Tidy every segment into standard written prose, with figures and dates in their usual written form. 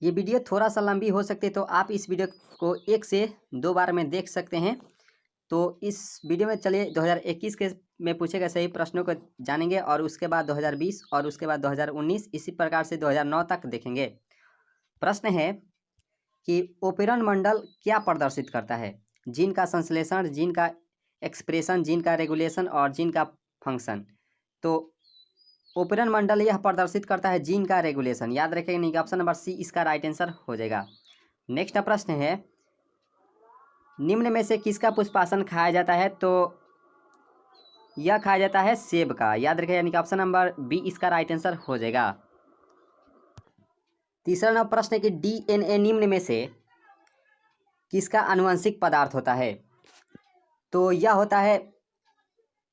ये वीडियो थोड़ा सा लंबी हो सकती है, तो आप इस वीडियो को 1 से 2 बार में देख सकते हैं। तो इस वीडियो में चलिए 2021 के में पूछे गए सही प्रश्नों को जानेंगे और उसके बाद 2020 और उसके बाद 2019 इसी प्रकार से 2009 तक देखेंगे। प्रश्न है कि ओपेरन मंडल क्या प्रदर्शित करता है? जीन का संश्लेषण, जीन का एक्सप्रेशन, जीन का रेगुलेशन और जीन का फंक्शन। तो ओपेरन मंडल यह प्रदर्शित करता है जीन का रेगुलेशन। याद रखेंगे नहीं कि ऑप्शन नंबर सी इसका राइट आंसर हो जाएगा। नेक्स्ट प्रश्न है, निम्न में से किसका पुष्पासन खाया जाता है? तो यह खाया जाता है सेब का। याद रखें, यानी कि ऑप्शन नंबर बी इसका राइट आंसर हो जाएगा। तीसरा नंबर प्रश्न है कि डीएनए निम्न में से किसका आनुवंशिक पदार्थ होता है? तो यह होता है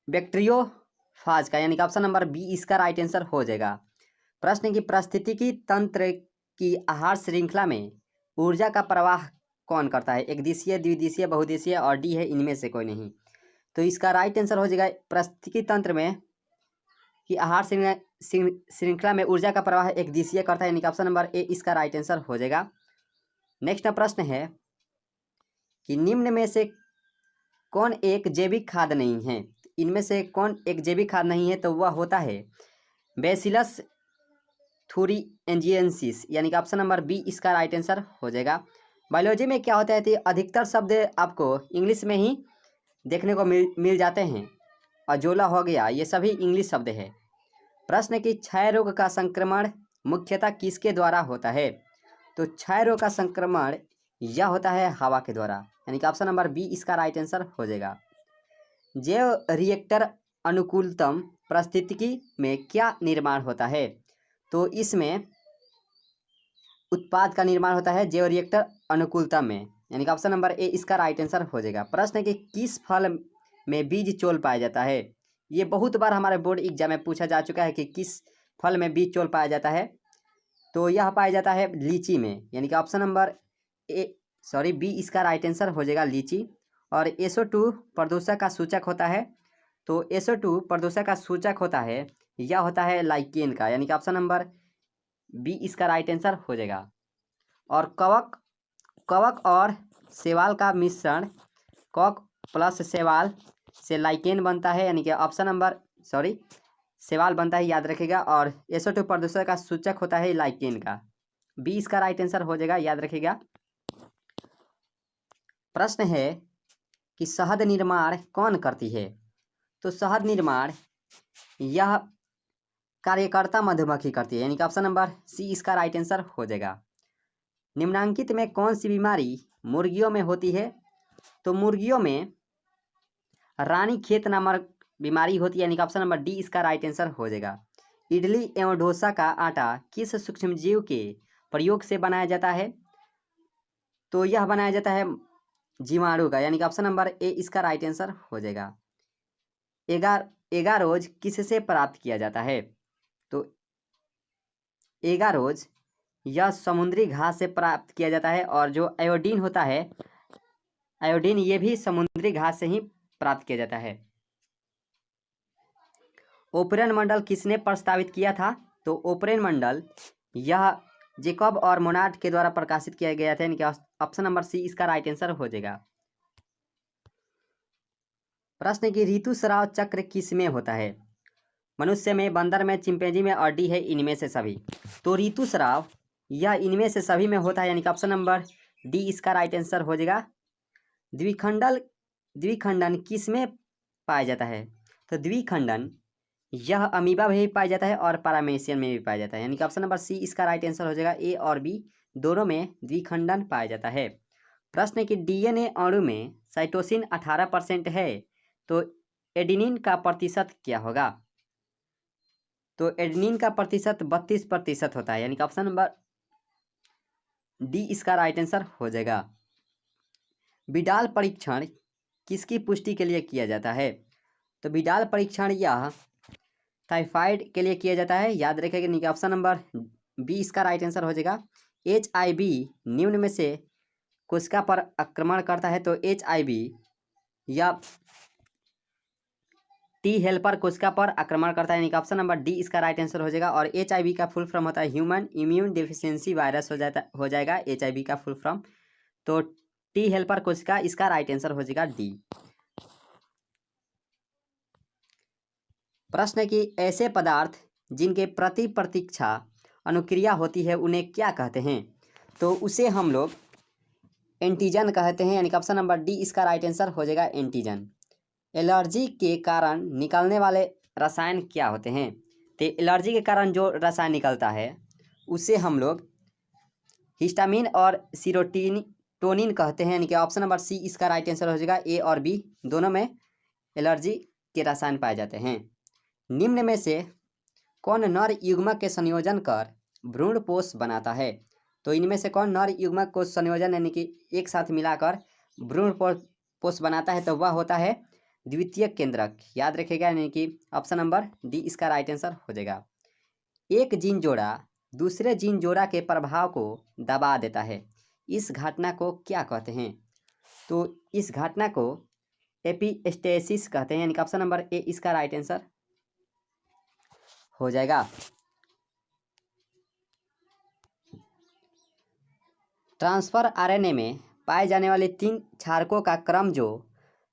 बैक्टीरियोफाज का, यानी कि ऑप्शन नंबर बी इसका राइट आंसर हो जाएगा। प्रश्न की पारिस्थितिकी तंत्र की आहार श्रृंखला में ऊर्जा का प्रवाह कौन करता है? एक दिशीय, द्विदिशीय, बहुदिशीय और डी है इनमें से कोई नहीं। तो इसका राइट आंसर हो जाएगा पारिस्थितिकी तंत्र में कि आहार श्रृंखला में ऊर्जा का प्रवाह एक दिशीय करता है, यानी कि ऑप्शन नंबर ए इसका राइट आंसर हो जाएगा। नेक्स्ट प्रश्न है कि निम्न में से कौन एक जैविक खाद नहीं है? इनमें से कौन एक जैविक खाद नहीं है? तो वह होता है बैसिलस थुरिंजिएंसिस, यानी कि ऑप्शन नंबर बी इसका राइट आंसर हो जाएगा। बायोलॉजी में क्या होता है कि अधिकतर शब्द आपको इंग्लिश में ही देखने को मिल जाते हैं। अजोला हो गया, ये सभी इंग्लिश शब्द है। प्रश्न की क्षय रोग का संक्रमण मुख्यतः किसके द्वारा होता है? तो क्षय रोग का संक्रमण यह होता है हवा के द्वारा, यानी कि ऑप्शन नंबर बी इसका राइट आंसर हो जाएगा। जैव रिएक्टर अनुकूलतम परिस्थितिकी में क्या निर्माण होता है? तो इसमें उत्पाद का निर्माण होता है जैव रिएक्टर अनुकूलतम में, यानी कि ऑप्शन नंबर ए इसका राइट आंसर हो जाएगा। प्रश्न कि किस फल में बीज चोल पाया जाता है? ये बहुत बार हमारे बोर्ड एग्जाम में पूछा जा चुका है कि किस फल में बीज चोल पाया जाता है। तो यह पाया जाता है लीची में, यानी कि ऑप्शन नंबर बी इसका राइट आंसर हो जाएगा लीची। और SO2 प्रदूषक का सूचक होता है। तो SO2 प्रदूषक का सूचक होता है, यह होता है लाइकेन का, यानी कि ऑप्शन नंबर बी इसका राइट आंसर हो जाएगा। और कवक और शैवाल का मिश्रण, कवक प्लस शैवाल से लाइकेन बनता है, यानी कि ऑप्शन नंबर शैवाल बनता है, याद रखिएगा। और SO2 प्रदूषक का सूचक होता है लाइकेन का। बी इसका राइट आंसर हो जाएगा, याद रखिएगा। प्रश्न है कि शहद निर्माण कौन करती है? तो शहद निर्माण यह कार्यकर्ता मधुमक्खी करती है, यानी कि ऑप्शन नंबर सी इसका राइट आंसर हो जाएगा। निम्नलिखित में कौन सी बीमारी मुर्गियों में होती है? तो मुर्गियों में रानीखेत नामक बीमारी होती है, यानी कि ऑप्शन नंबर डी इसका राइट आंसर हो जाएगा। इडली एवं डोसा का आटा किस सूक्ष्मजीव के प्रयोग से बनाया जाता है? तो यह बनाया जाता है जीवाणु का, यानी कि ऑप्शन नंबर ए इसका राइट आंसर हो जाएगा। एगारोज किससे प्राप्त किया जाता है? तो एगारोज यह समुद्री घास से प्राप्त किया जाता है। और जो आयोडीन होता है, आयोडीन ये भी समुद्री घास से ही प्राप्त किया जाता है। ओपेरन मंडल किसने प्रस्तावित किया था? तो ओपेरन मंडल यह जेकब और मोनार्ड के द्वारा प्रकाशित किया गया था, यानी कि ऑप्शन नंबर सी इसका राइट आंसर हो जाएगा। प्रश्न की ऋतुस्राव चक्र किस में होता है? मनुष्य में, बंदर में, चिंपैंजी में और डी है इनमें से सभी। तो ऋतुस्राव यह इनमें से सभी में होता है, यानी कि ऑप्शन नंबर डी इसका राइट आंसर हो जाएगा। द्विखंडन किस में पाया जाता है? तो द्विखंडन यह अमीबा में भी पाया जाता है और पैरामीशियन में भी पाया जाता है, यानी कि ऑप्शन नंबर सी इसका राइट आंसर हो जाएगा। ए और बी दोनों में द्विखंडन पाया जाता है। प्रश्न कि डीएनए अणु में साइटोसिन 18% है, तो एडेनिन का प्रतिशत क्या होगा? तो एडेनिन का प्रतिशत 32% होता है, यानी कि ऑप्शन नंबर डी इसका राइट आंसर हो जाएगा। विडाल परीक्षण किसकी पुष्टि के लिए किया जाता है? तो विडाल परीक्षण यह टाइफाइड के लिए किया जाता है, याद रखिएगा, नहीं कि ऑप्शन नंबर बी इसका राइट आंसर हो जाएगा। HIV निम्न में से कोशिका पर आक्रमण करता है, तो HIV या टी हेल्पर कोशिका पर आक्रमण करता है, यानी कि ऑप्शन नंबर डी इसका राइट आंसर हो जाएगा। और HIV का फुल फॉर्म होता है ह्यूमन इम्यून डिफिशियंसी वायरस हो जाएगा HIV का फुल फॉर्म। तो टी हेल्पर कोशिका इसका राइट आंसर हो जाएगा डी। प्रश्न है कि ऐसे पदार्थ जिनके प्रति प्रतीक्षा अनुक्रिया होती है उन्हें क्या कहते हैं? तो उसे हम लोग एंटीजन कहते हैं, यानी कि ऑप्शन नंबर डी इसका राइट आंसर हो जाएगा एंटीजन। एलर्जी के कारण निकलने वाले रसायन क्या होते हैं? तो एलर्जी के कारण जो रसायन निकलता है उसे हम लोग हिस्टामिन और सीरोटोनिन कहते हैं, यानी कि ऑप्शन नंबर सी इसका राइट आंसर हो जाएगा। ए और बी दोनों में एलर्जी के रसायन पाए जाते हैं। निम्न में से कौन नर युग्मक के संयोजन कर भ्रूणपोष बनाता है? तो इनमें से कौन नर युग्मक को संयोजन यानी कि एक साथ मिलाकर भ्रूणपोष बनाता है? तो वह होता है द्वितीयक केंद्रक, याद रखिएगा, यानी कि ऑप्शन नंबर डी इसका राइट आंसर हो जाएगा। एक जीन जोड़ा दूसरे जीन जोड़ा के प्रभाव को दबा देता है, इस घटना को क्या कहते हैं? तो इस घटना को एपिस्टेसिस कहते हैं, यानी कि ऑप्शन नंबर ए इसका राइट आंसर हो जाएगा। ट्रांसफर RNA में पाए जाने वाले 3 क्षारकों का क्रम जो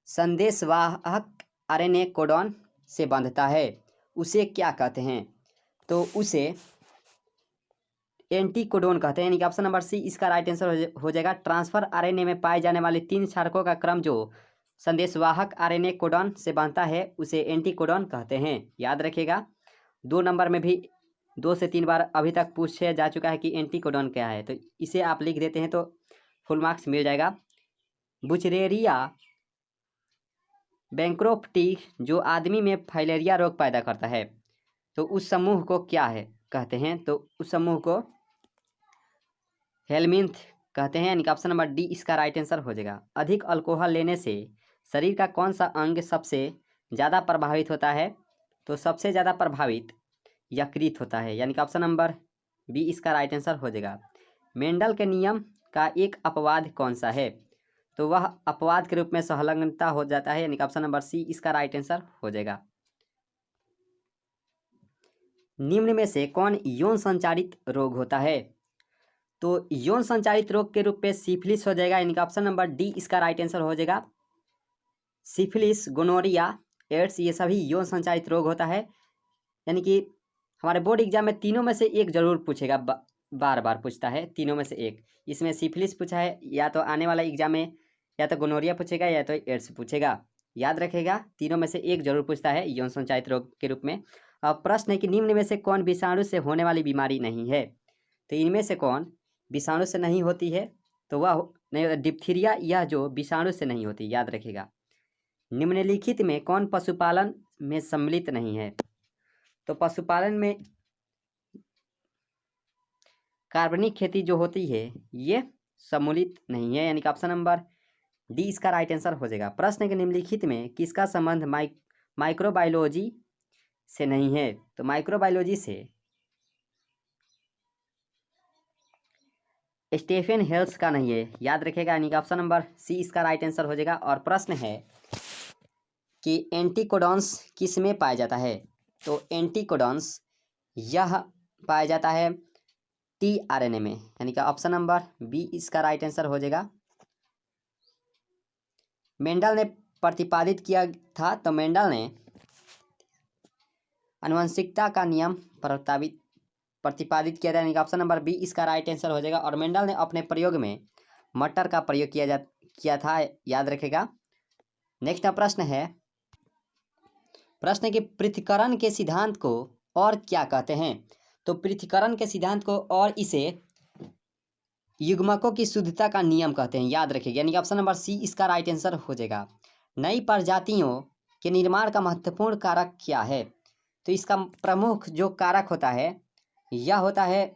संदेशवाहक RNA कोडॉन से बंधता है उसे क्या कहते हैं? तो उसे एंटीकोडोन कहते हैं, यानी कि ऑप्शन नंबर सी इसका राइट आंसर हो जाएगा। ट्रांसफर RNA में पाए जाने वाले 3 क्षारकों का क्रम जो संदेशवाहक RNA कोडॉन से बांधता है उसे एंटीकोडोन कहते हैं, याद रखिएगा। 2 नंबर में भी 2 से 3 बार अभी तक पूछा जा चुका है कि एंटीकोडोन क्या है, तो इसे आप लिख देते हैं तो फुल मार्क्स मिल जाएगा। बुचरेरिया बैंक्रोप्टी जो आदमी में फाइलेरिया रोग पैदा करता है तो उस समूह को क्या है कहते हैं? तो उस समूह को हेलमिंथ कहते हैं, यानी कि ऑप्शन नंबर डी इसका राइट आंसर हो जाएगा। अधिक अल्कोहल लेने से शरीर का कौन सा अंग सबसे ज़्यादा प्रभावित होता है? तो सबसे ज़्यादा प्रभावित यकृत होता है, यानी कि ऑप्शन नंबर बी इसका राइट आंसर हो जाएगा। मेंडल के नियम का एक अपवाद कौन सा है? तो वह अपवाद के रूप में संलग्नता हो जाता है, यानी कि ऑप्शन नंबर सी इसका राइट आंसर हो जाएगा। निम्न में से कौन यौन संचारित रोग होता है? तो यौन संचारित रोग के रूप में सिफिलिस हो जाएगा, यानी कि ऑप्शन नंबर डी इसका राइट आंसर हो जाएगा। सिफिलिस, गोनोरिया, एड्स ये सभी यौन संचारित रोग होता है, यानी कि हमारे बोर्ड एग्जाम में तीनों में से एक जरूर पूछेगा, बार बार पूछता है तीनों में से एक। इसमें सिफिलिस पूछा है, या तो आने वाला एग्जाम में या तो गोनोरिया पूछेगा या तो एड्स पूछेगा, याद रखेगा। तीनों में से एक जरूर पूछता है यौन संचारित रोग के रूप में। अब प्रश्न है कि निम्न में से कौन विषाणु से होने वाली बीमारी नहीं है? तो इनमें से कौन विषाणु से नहीं होती है? तो वह नहीं, डिप्थीरिया यह जो विषाणु से नहीं होती, याद रखिएगा। निम्नलिखित में कौन पशुपालन में सम्मिलित नहीं है? तो पशुपालन में कार्बनिक खेती जो होती है ये सम्मिलित नहीं है, यानी कि ऑप्शन नंबर डी इसका राइट आंसर हो जाएगा। प्रश्न के निम्नलिखित में किसका संबंध माइक्रोबायोलॉजी से नहीं है? तो माइक्रोबायोलॉजी से स्टेफेन हेल्स का नहीं है, याद रखेगा, यानी कि ऑप्शन नंबर सी इसका राइट आंसर हो जाएगा। और प्रश्न है कि एंटीकोडॉन्स किस में पाया जाता है? तो एंटीकोडॉन्स यह पाया जाता है tRNA में, यानी कि ऑप्शन नंबर बी इसका राइट आंसर हो जाएगा। मेंडल ने प्रतिपादित किया था, तो मेंडल ने आनुवंशिकता का नियम प्रतिपादित किया था, यानी कि ऑप्शन नंबर बी इसका राइट आंसर हो जाएगा। और मेंडल ने अपने प्रयोग में मटर का प्रयोग किया था, याद रखेगा। नेक्स्ट प्रश्न है कि पृथक्करण के सिद्धांत को और क्या कहते हैं? तो पृथक्करण के सिद्धांत को और इसे युग्मकों की शुद्धता का नियम कहते हैं, याद रखिएगा, यानी कि ऑप्शन नंबर सी इसका राइट आंसर हो जाएगा। नई प्रजातियों के निर्माण का महत्वपूर्ण कारक क्या है? तो इसका प्रमुख जो कारक होता है यह होता है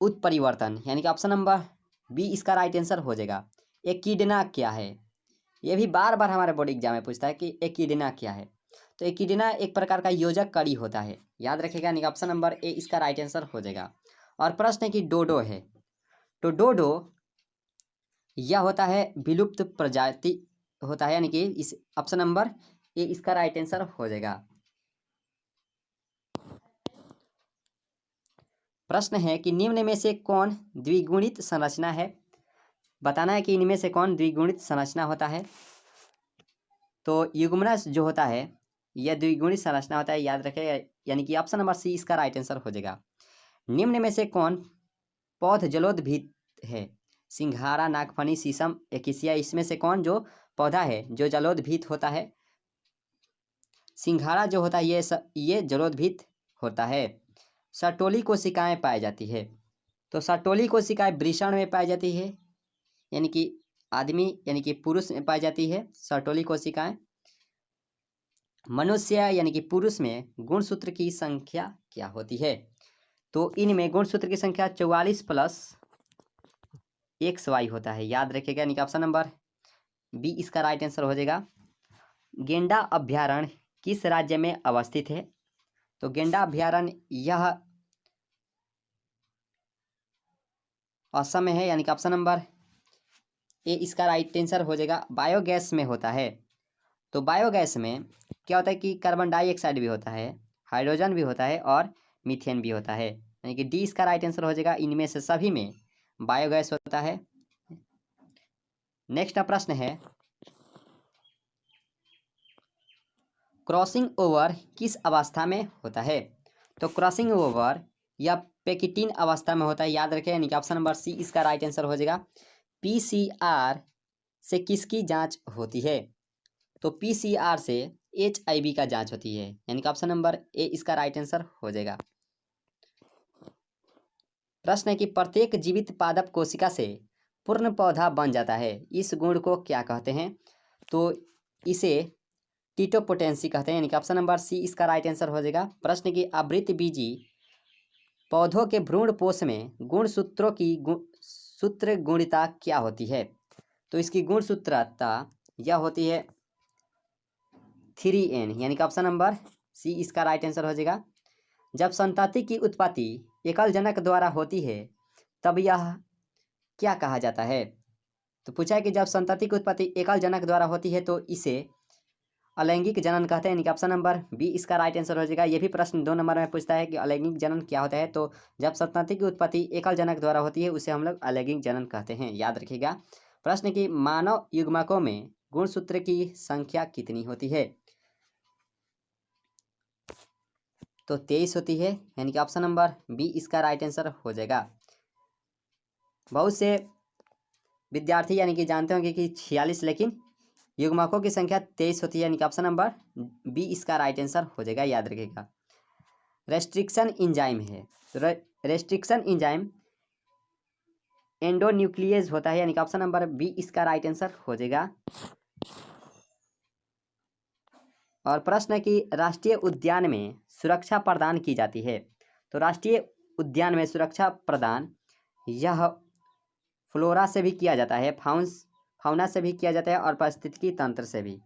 उत्परिवर्तन, यानी कि ऑप्शन नंबर बी इसका राइट आंसर हो जाएगा। एकिडना क्या है? यह भी बार बार हमारे बोर्ड एग्जाम में पूछता है कि एकिडना क्या है। तो एकिडना एक प्रकार का योजक कड़ी होता है, याद रखेगा, यानी कि ऑप्शन नंबर ए इसका राइट आंसर हो जाएगा। और प्रश्न है कि डोडो है, तो डोडो यह होता है विलुप्त प्रजाति होता है, यानी कि इस ऑप्शन नंबर ए इसका राइट आंसर हो जाएगा। प्रश्न है कि निम्न में से कौन द्विगुणित संरचना है। बताना है कि इनमें से कौन द्विगुणित संरचना होता है। तो युग्मनज जो होता है यह द्विगुणित संरचना होता है, याद रखेगा, यानी कि ऑप्शन नंबर सी इसका राइट आंसर हो जाएगा। निम्न में से कौन पौध जलोदभित है। सिंघाड़ा, नागफनी, शीशम, एकिसिया, इसमें से कौन जो पौधा है जो जलोदभित होता है। सिंघाड़ा जो होता है ये जलोदभित होता है। सर्टोली कोशिकाएं पाई जाती है। तो सर्टोली कोशिकाएं वृषण में पाई जाती है, यानी कि आदमी यानी कि पुरुष में पाई जाती है सर्टोली कोशिकाएं। मनुष्य यानी कि पुरुष में गुणसूत्र की संख्या क्या होती है। तो इनमें गुणसूत्र की संख्या 44 प्लस XY होता है, याद रखिएगा, यानी कि ऑप्शन नंबर बी इसका राइट आंसर हो जाएगा। गेंडा अभ्यारण्य किस राज्य में अवस्थित है। तो गेंडा अभ्यारण्य यह असम में है, यानी कि ऑप्शन नंबर ए इसका राइट आंसर हो जाएगा। बायोगैस में होता है। तो बायोगैस में क्या होता है कि कार्बन डाइऑक्साइड भी होता है, हाइड्रोजन भी होता है और मीथेन भी होता है, यानी कि डी इसका राइट आंसर हो जाएगा। इनमें से सभी में बायोगैस होता है। नेक्स्ट प्रश्न है क्रॉसिंग ओवर किस अवस्था में होता है। तो क्रॉसिंग ओवर या पेकिटिन अवस्था में होता है, याद रखें, यानी कि ऑप्शन नंबर सी इसका राइट आंसर हो जाएगा। PCR से किसकी जांच होती है। तो PCR से HIV का जांच होती है, यानी कि ऑप्शन नंबर ए इसका राइट आंसर हो जाएगा। प्रश्न है कि प्रत्येक जीवित पादप कोशिका से पूर्ण पौधा बन जाता है, इस गुण को क्या कहते हैं। तो इसे टीटोपोटेंसी कहते हैं, यानी कि ऑप्शन नंबर सी इसका राइट आंसर हो जाएगा। प्रश्न की आवृत्त बीजी पौधों के भ्रूण पोष में गुणसूत्रों की सूत्र गुणिता क्या होती है। तो इसकी गुणसूत्रता यह होती है 3N, यानी कि ऑप्शन नंबर सी इसका राइट आंसर हो जाएगा। जब संतति की उत्पत्ति एकल जनक द्वारा होती है तब यह क्या कहा जाता है। तो पूछा है कि जब संतति की उत्पत्ति एकल जनक द्वारा होती है तो इसे अलैंगिक जनन कहते हैं, यानी कि ऑप्शन नंबर बी इसका राइट आंसर हो जाएगा। ये भी प्रश्न 2 नंबर में पूछता है कि अलैंगिक जनन क्या होता है। तो जब संतति की उत्पत्ति एकल जनक द्वारा होती है उसे हम लोग अलैंगिक जनन कहते हैं, याद रखिएगा। प्रश्न की मानव युग्मकों में गुणसूत्र की संख्या कितनी होती है। तो 23 होती है, यानी कि ऑप्शन नंबर बी इसका राइट आंसर हो जाएगा। बहुत से विद्यार्थी यानी कि जानते होंगे कि 46, लेकिन युग्मकों की संख्या 23 होती है, यानी कि ऑप्शन नंबर बी इसका राइट आंसर हो जाएगा, याद रखिएगा। रेस्ट्रिक्शन इंजाइम है। तो रेस्ट्रिक्शन इंजाइम एंडोन्यूक्लियेज होता है, यानी कि ऑप्शन नंबर बी इसका राइट आंसर हो जाएगा। और प्रश्न है कि राष्ट्रीय उद्यान में सुरक्षा प्रदान की जाती है। तो राष्ट्रीय उद्यान में सुरक्षा प्रदान यह फ्लोरा से भी किया जाता है, फाउना से भी किया जाता है और पारिस्थितिकी तंत्र से भी।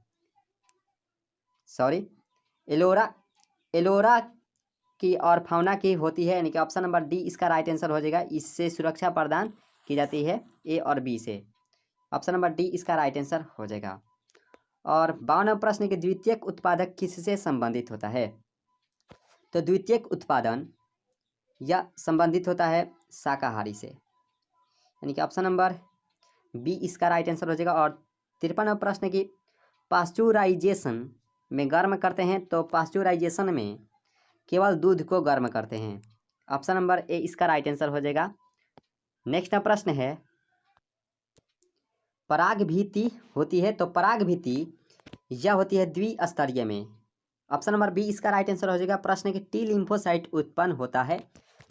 एलोरा की और फाउना की होती है, यानी कि ऑप्शन नंबर डी इसका राइट आंसर हो जाएगा। इससे सुरक्षा प्रदान की जाती है ए और बी से, ऑप्शन नंबर डी इसका राइट आंसर हो जाएगा। और 52वां प्रश्न के द्वितीयक उत्पादक किससे संबंधित होता है। तो द्वितीयक उत्पादन यह संबंधित होता है शाकाहारी से, यानी कि ऑप्शन नंबर बी इसका राइट आंसर हो जाएगा। और 53वां प्रश्न की पास्चुराइजेशन में गर्म करते हैं, तो पास्चुराइजेशन में केवल दूध को गर्म करते हैं, ऑप्शन नंबर ए इसका राइट आंसर हो जाएगा। नेक्स्ट प्रश्न है परागभीति होती है। तो परागभीति यह होती है द्विस्तरीय में, ऑप्शन नंबर बी इसका राइट आंसर हो जाएगा। प्रश्न की टी लिम्फोसाइट उत्पन्न होता है।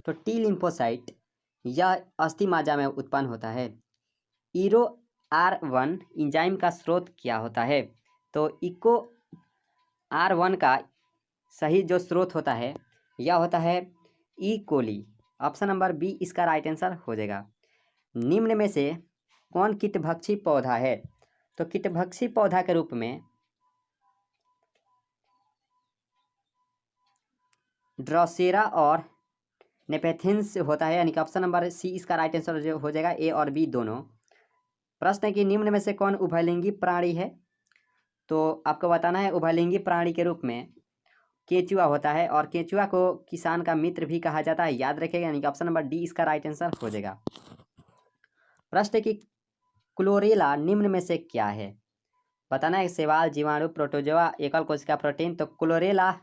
तो टी लिम्फोसाइट यह अस्थि माजा में उत्पन्न होता है। ईरो R1 इंजाइम का स्रोत क्या होता है। तो इको R1 का सही जो स्रोत होता है यह होता है ई कोली, ऑप्शन नंबर बी इसका राइट आंसर हो जाएगा। निम्न में से कौन कीटभक्षी पौधा है। तो कीटभक्षी पौधा के रूप में ड्रोसेरा और नेपेथिन्स होता है, यानी कि ऑप्शन नंबर सी इसका राइट आंसर हो जाएगा, ए और बी दोनों। प्रश्न है कि निम्न में से कौन उभयलिंगी प्राणी है। तो आपको बताना है उभयलिंगी प्राणी के रूप में केंचुआ होता है, और केंचुआ को किसान का मित्र भी कहा जाता है, याद रखिएगा। यानी कि ऑप्शन नंबर डी इसका राइट आंसर हो जाएगा। प्रश्न की क्लोरेला निम्न में से क्या है? बताना है शैवाल, जीवाणु, प्रोटोजोआ, एकल कोशिका प्रोटीन। तो क्लोरेला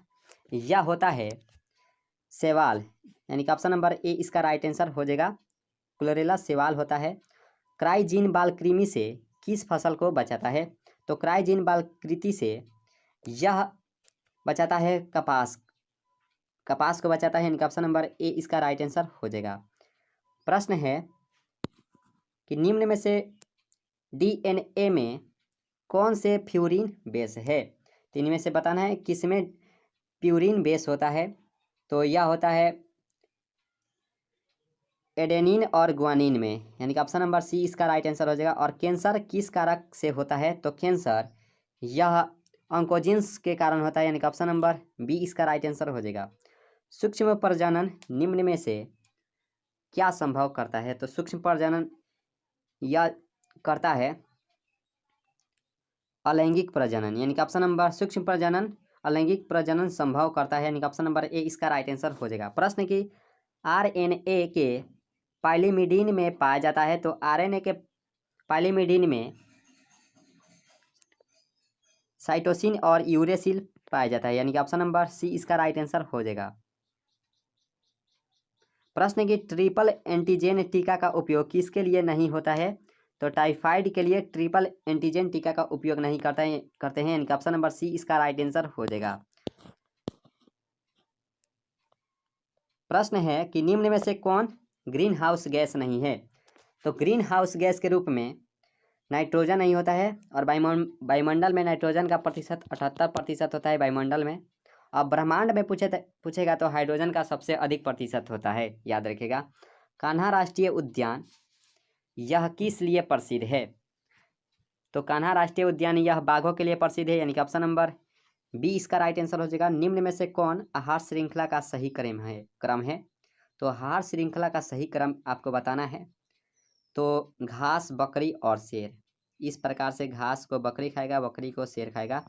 यह होता है शैवाल, यानी कि ऑप्शन नंबर ए इसका राइट आंसर हो जाएगा। क्लोरेला शैवाल होता है। क्राइजीन बाल कृमि से किस फसल को बचाता है? तो क्राइजीन बाल कृमि से यह बचाता है कपास, कपास को बचाता है, यानी कि ऑप्शन नंबर ए इसका राइट आंसर हो जाएगा। प्रश्न है कि निम्न में से डीएनए में कौन से प्यूरिन बेस है? तो इनमें से बताना है किसमें प्यूरिन बेस होता है। तो यह होता है एडेनिन और ग्वानिन में, यानी कि ऑप्शन नंबर सी इसका राइट आंसर हो जाएगा। और कैंसर किस कारक से होता है? तो कैंसर यह ऑन्कोजिन्स के कारण होता है, यानी कि ऑप्शन नंबर बी इसका राइट आंसर हो जाएगा। सूक्ष्म प्रजनन निम्न में से क्या संभव करता है? तो सूक्ष्म प्रजनन यह करता है अलैंगिक प्रजनन, यानी कि ऑप्शन नंबर सूक्ष्म प्रजनन अलैंगिक प्रजनन संभव करता है, यानी कि ऑप्शन नंबर ए इसका राइट आंसर हो जाएगा। प्रश्न की आरएनए के पाइलिमिडीन में पाया जाता है। तो आरएनए के पाइलिमिडीन में साइटोसिन और यूरेसिल पाया जाता है, यानी कि ऑप्शन नंबर सी इसका राइट आंसर हो जाएगा। प्रश्न की ट्रिपल एंटीजन टीका का उपयोग किसके लिए नहीं होता है? तो टाइफाइड के लिए ट्रिपल एंटीजन टीका का उपयोग नहीं करते हैं, यानी कि ऑप्शन नंबर सी इसका राइट आंसर हो जाएगा। प्रश्न है कि निम्न में से कौन ग्रीन हाउस गैस नहीं है? तो ग्रीन हाउस गैस के रूप में नाइट्रोजन नहीं होता है, और वायुमंडल में नाइट्रोजन का प्रतिशत 78% होता है वायुमंडल में। अब ब्रह्मांड में पूछेगा तो हाइड्रोजन का सबसे अधिक प्रतिशत होता है, याद रखिएगा। कान्हा राष्ट्रीय उद्यान यह किस लिए प्रसिद्ध है? तो कान्हा राष्ट्रीय उद्यान यह बाघों के लिए प्रसिद्ध है, यानी कि ऑप्शन नंबर बी इसका राइट आंसर हो जाएगा। निम्न में से कौन आहार श्रृंखला का सही क्रम है? तो आहार श्रृंखला का सही क्रम आपको बताना है। तो घास, बकरी और शेर, इस प्रकार से घास को बकरी खाएगा, बकरी को शेर खाएगा,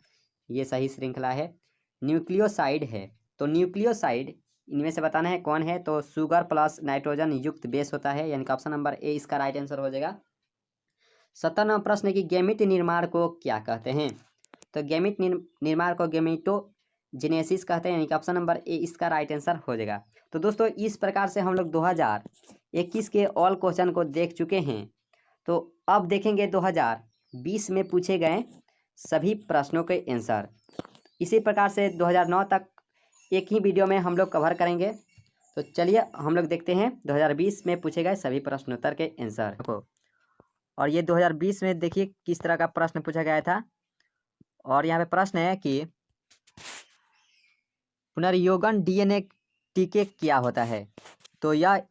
ये सही श्रृंखला है। न्यूक्लियोसाइड है, तो न्यूक्लियोसाइड इनमें से बताना है कौन है? तो शुगर प्लस नाइट्रोजन युक्त बेस होता है, यानी कि ऑप्शन नंबर ए इसका राइट आंसर हो जाएगा। 57वां प्रश्न की गैमीट निर्माण को क्या कहते हैं? तो गैमीट निर्माण को गैमीटोजेनेसिस कहते हैं, यानी कि ऑप्शन नंबर ए इसका राइट आंसर हो जाएगा। तो दोस्तों इस प्रकार से हम लोग 2021 के ऑल क्वेश्चन को देख चुके हैं। तो अब देखेंगे 2020 में पूछे गए सभी प्रश्नों के आंसर। इसी प्रकार से 2009 तक एक ही वीडियो में हम लोग कवर करेंगे। तो चलिए हम लोग देखते हैं 2020 में पूछे गए सभी प्रश्नोत्तर के आंसर को। और ये 2020 में देखिए किस तरह का प्रश्न पूछा गया था। और यहाँ पे प्रश्न है कि पुनर्योगन डीएनए टीके क्या होता है? तो यह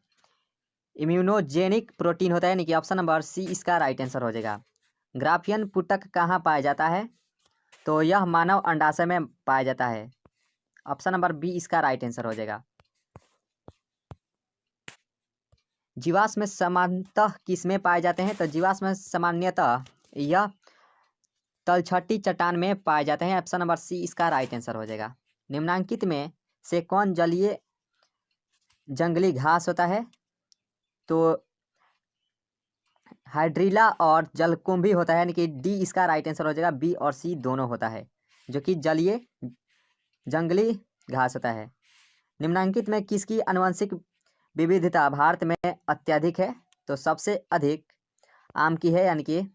इम्यूनोजेनिक प्रोटीन होता है, यानी कि ऑप्शन नंबर सी इसका राइट आंसर हो जाएगा। ग्राफियन पुटक कहाँ पाया जाता है? तो यह मानव अंडाशय में पाया जाता है, ऑप्शन नंबर बी इसका राइट आंसर हो जाएगा। जीवाश्म सामान्यतः किसमें पाए जाते हैं? तो जीवाश्म सामान्यतः यह तलछटी चट्टान में पाए जाते हैं, ऑप्शन नंबर सी इसका राइट आंसर हो जाएगा। निम्नांकित में से कौन जलीय जंगली घास होता है? तो हाइड्रिला और जलकुंभी होता है, यानी कि डी इसका राइट आंसर हो जाएगा। बी और सी दोनों होता है, जो कि जलीय जंगली घास होता है। निम्नांकित में किसकी आनुवंशिक विविधता भारत में अत्यधिक है? तो सबसे अधिक आम की है, यानी कि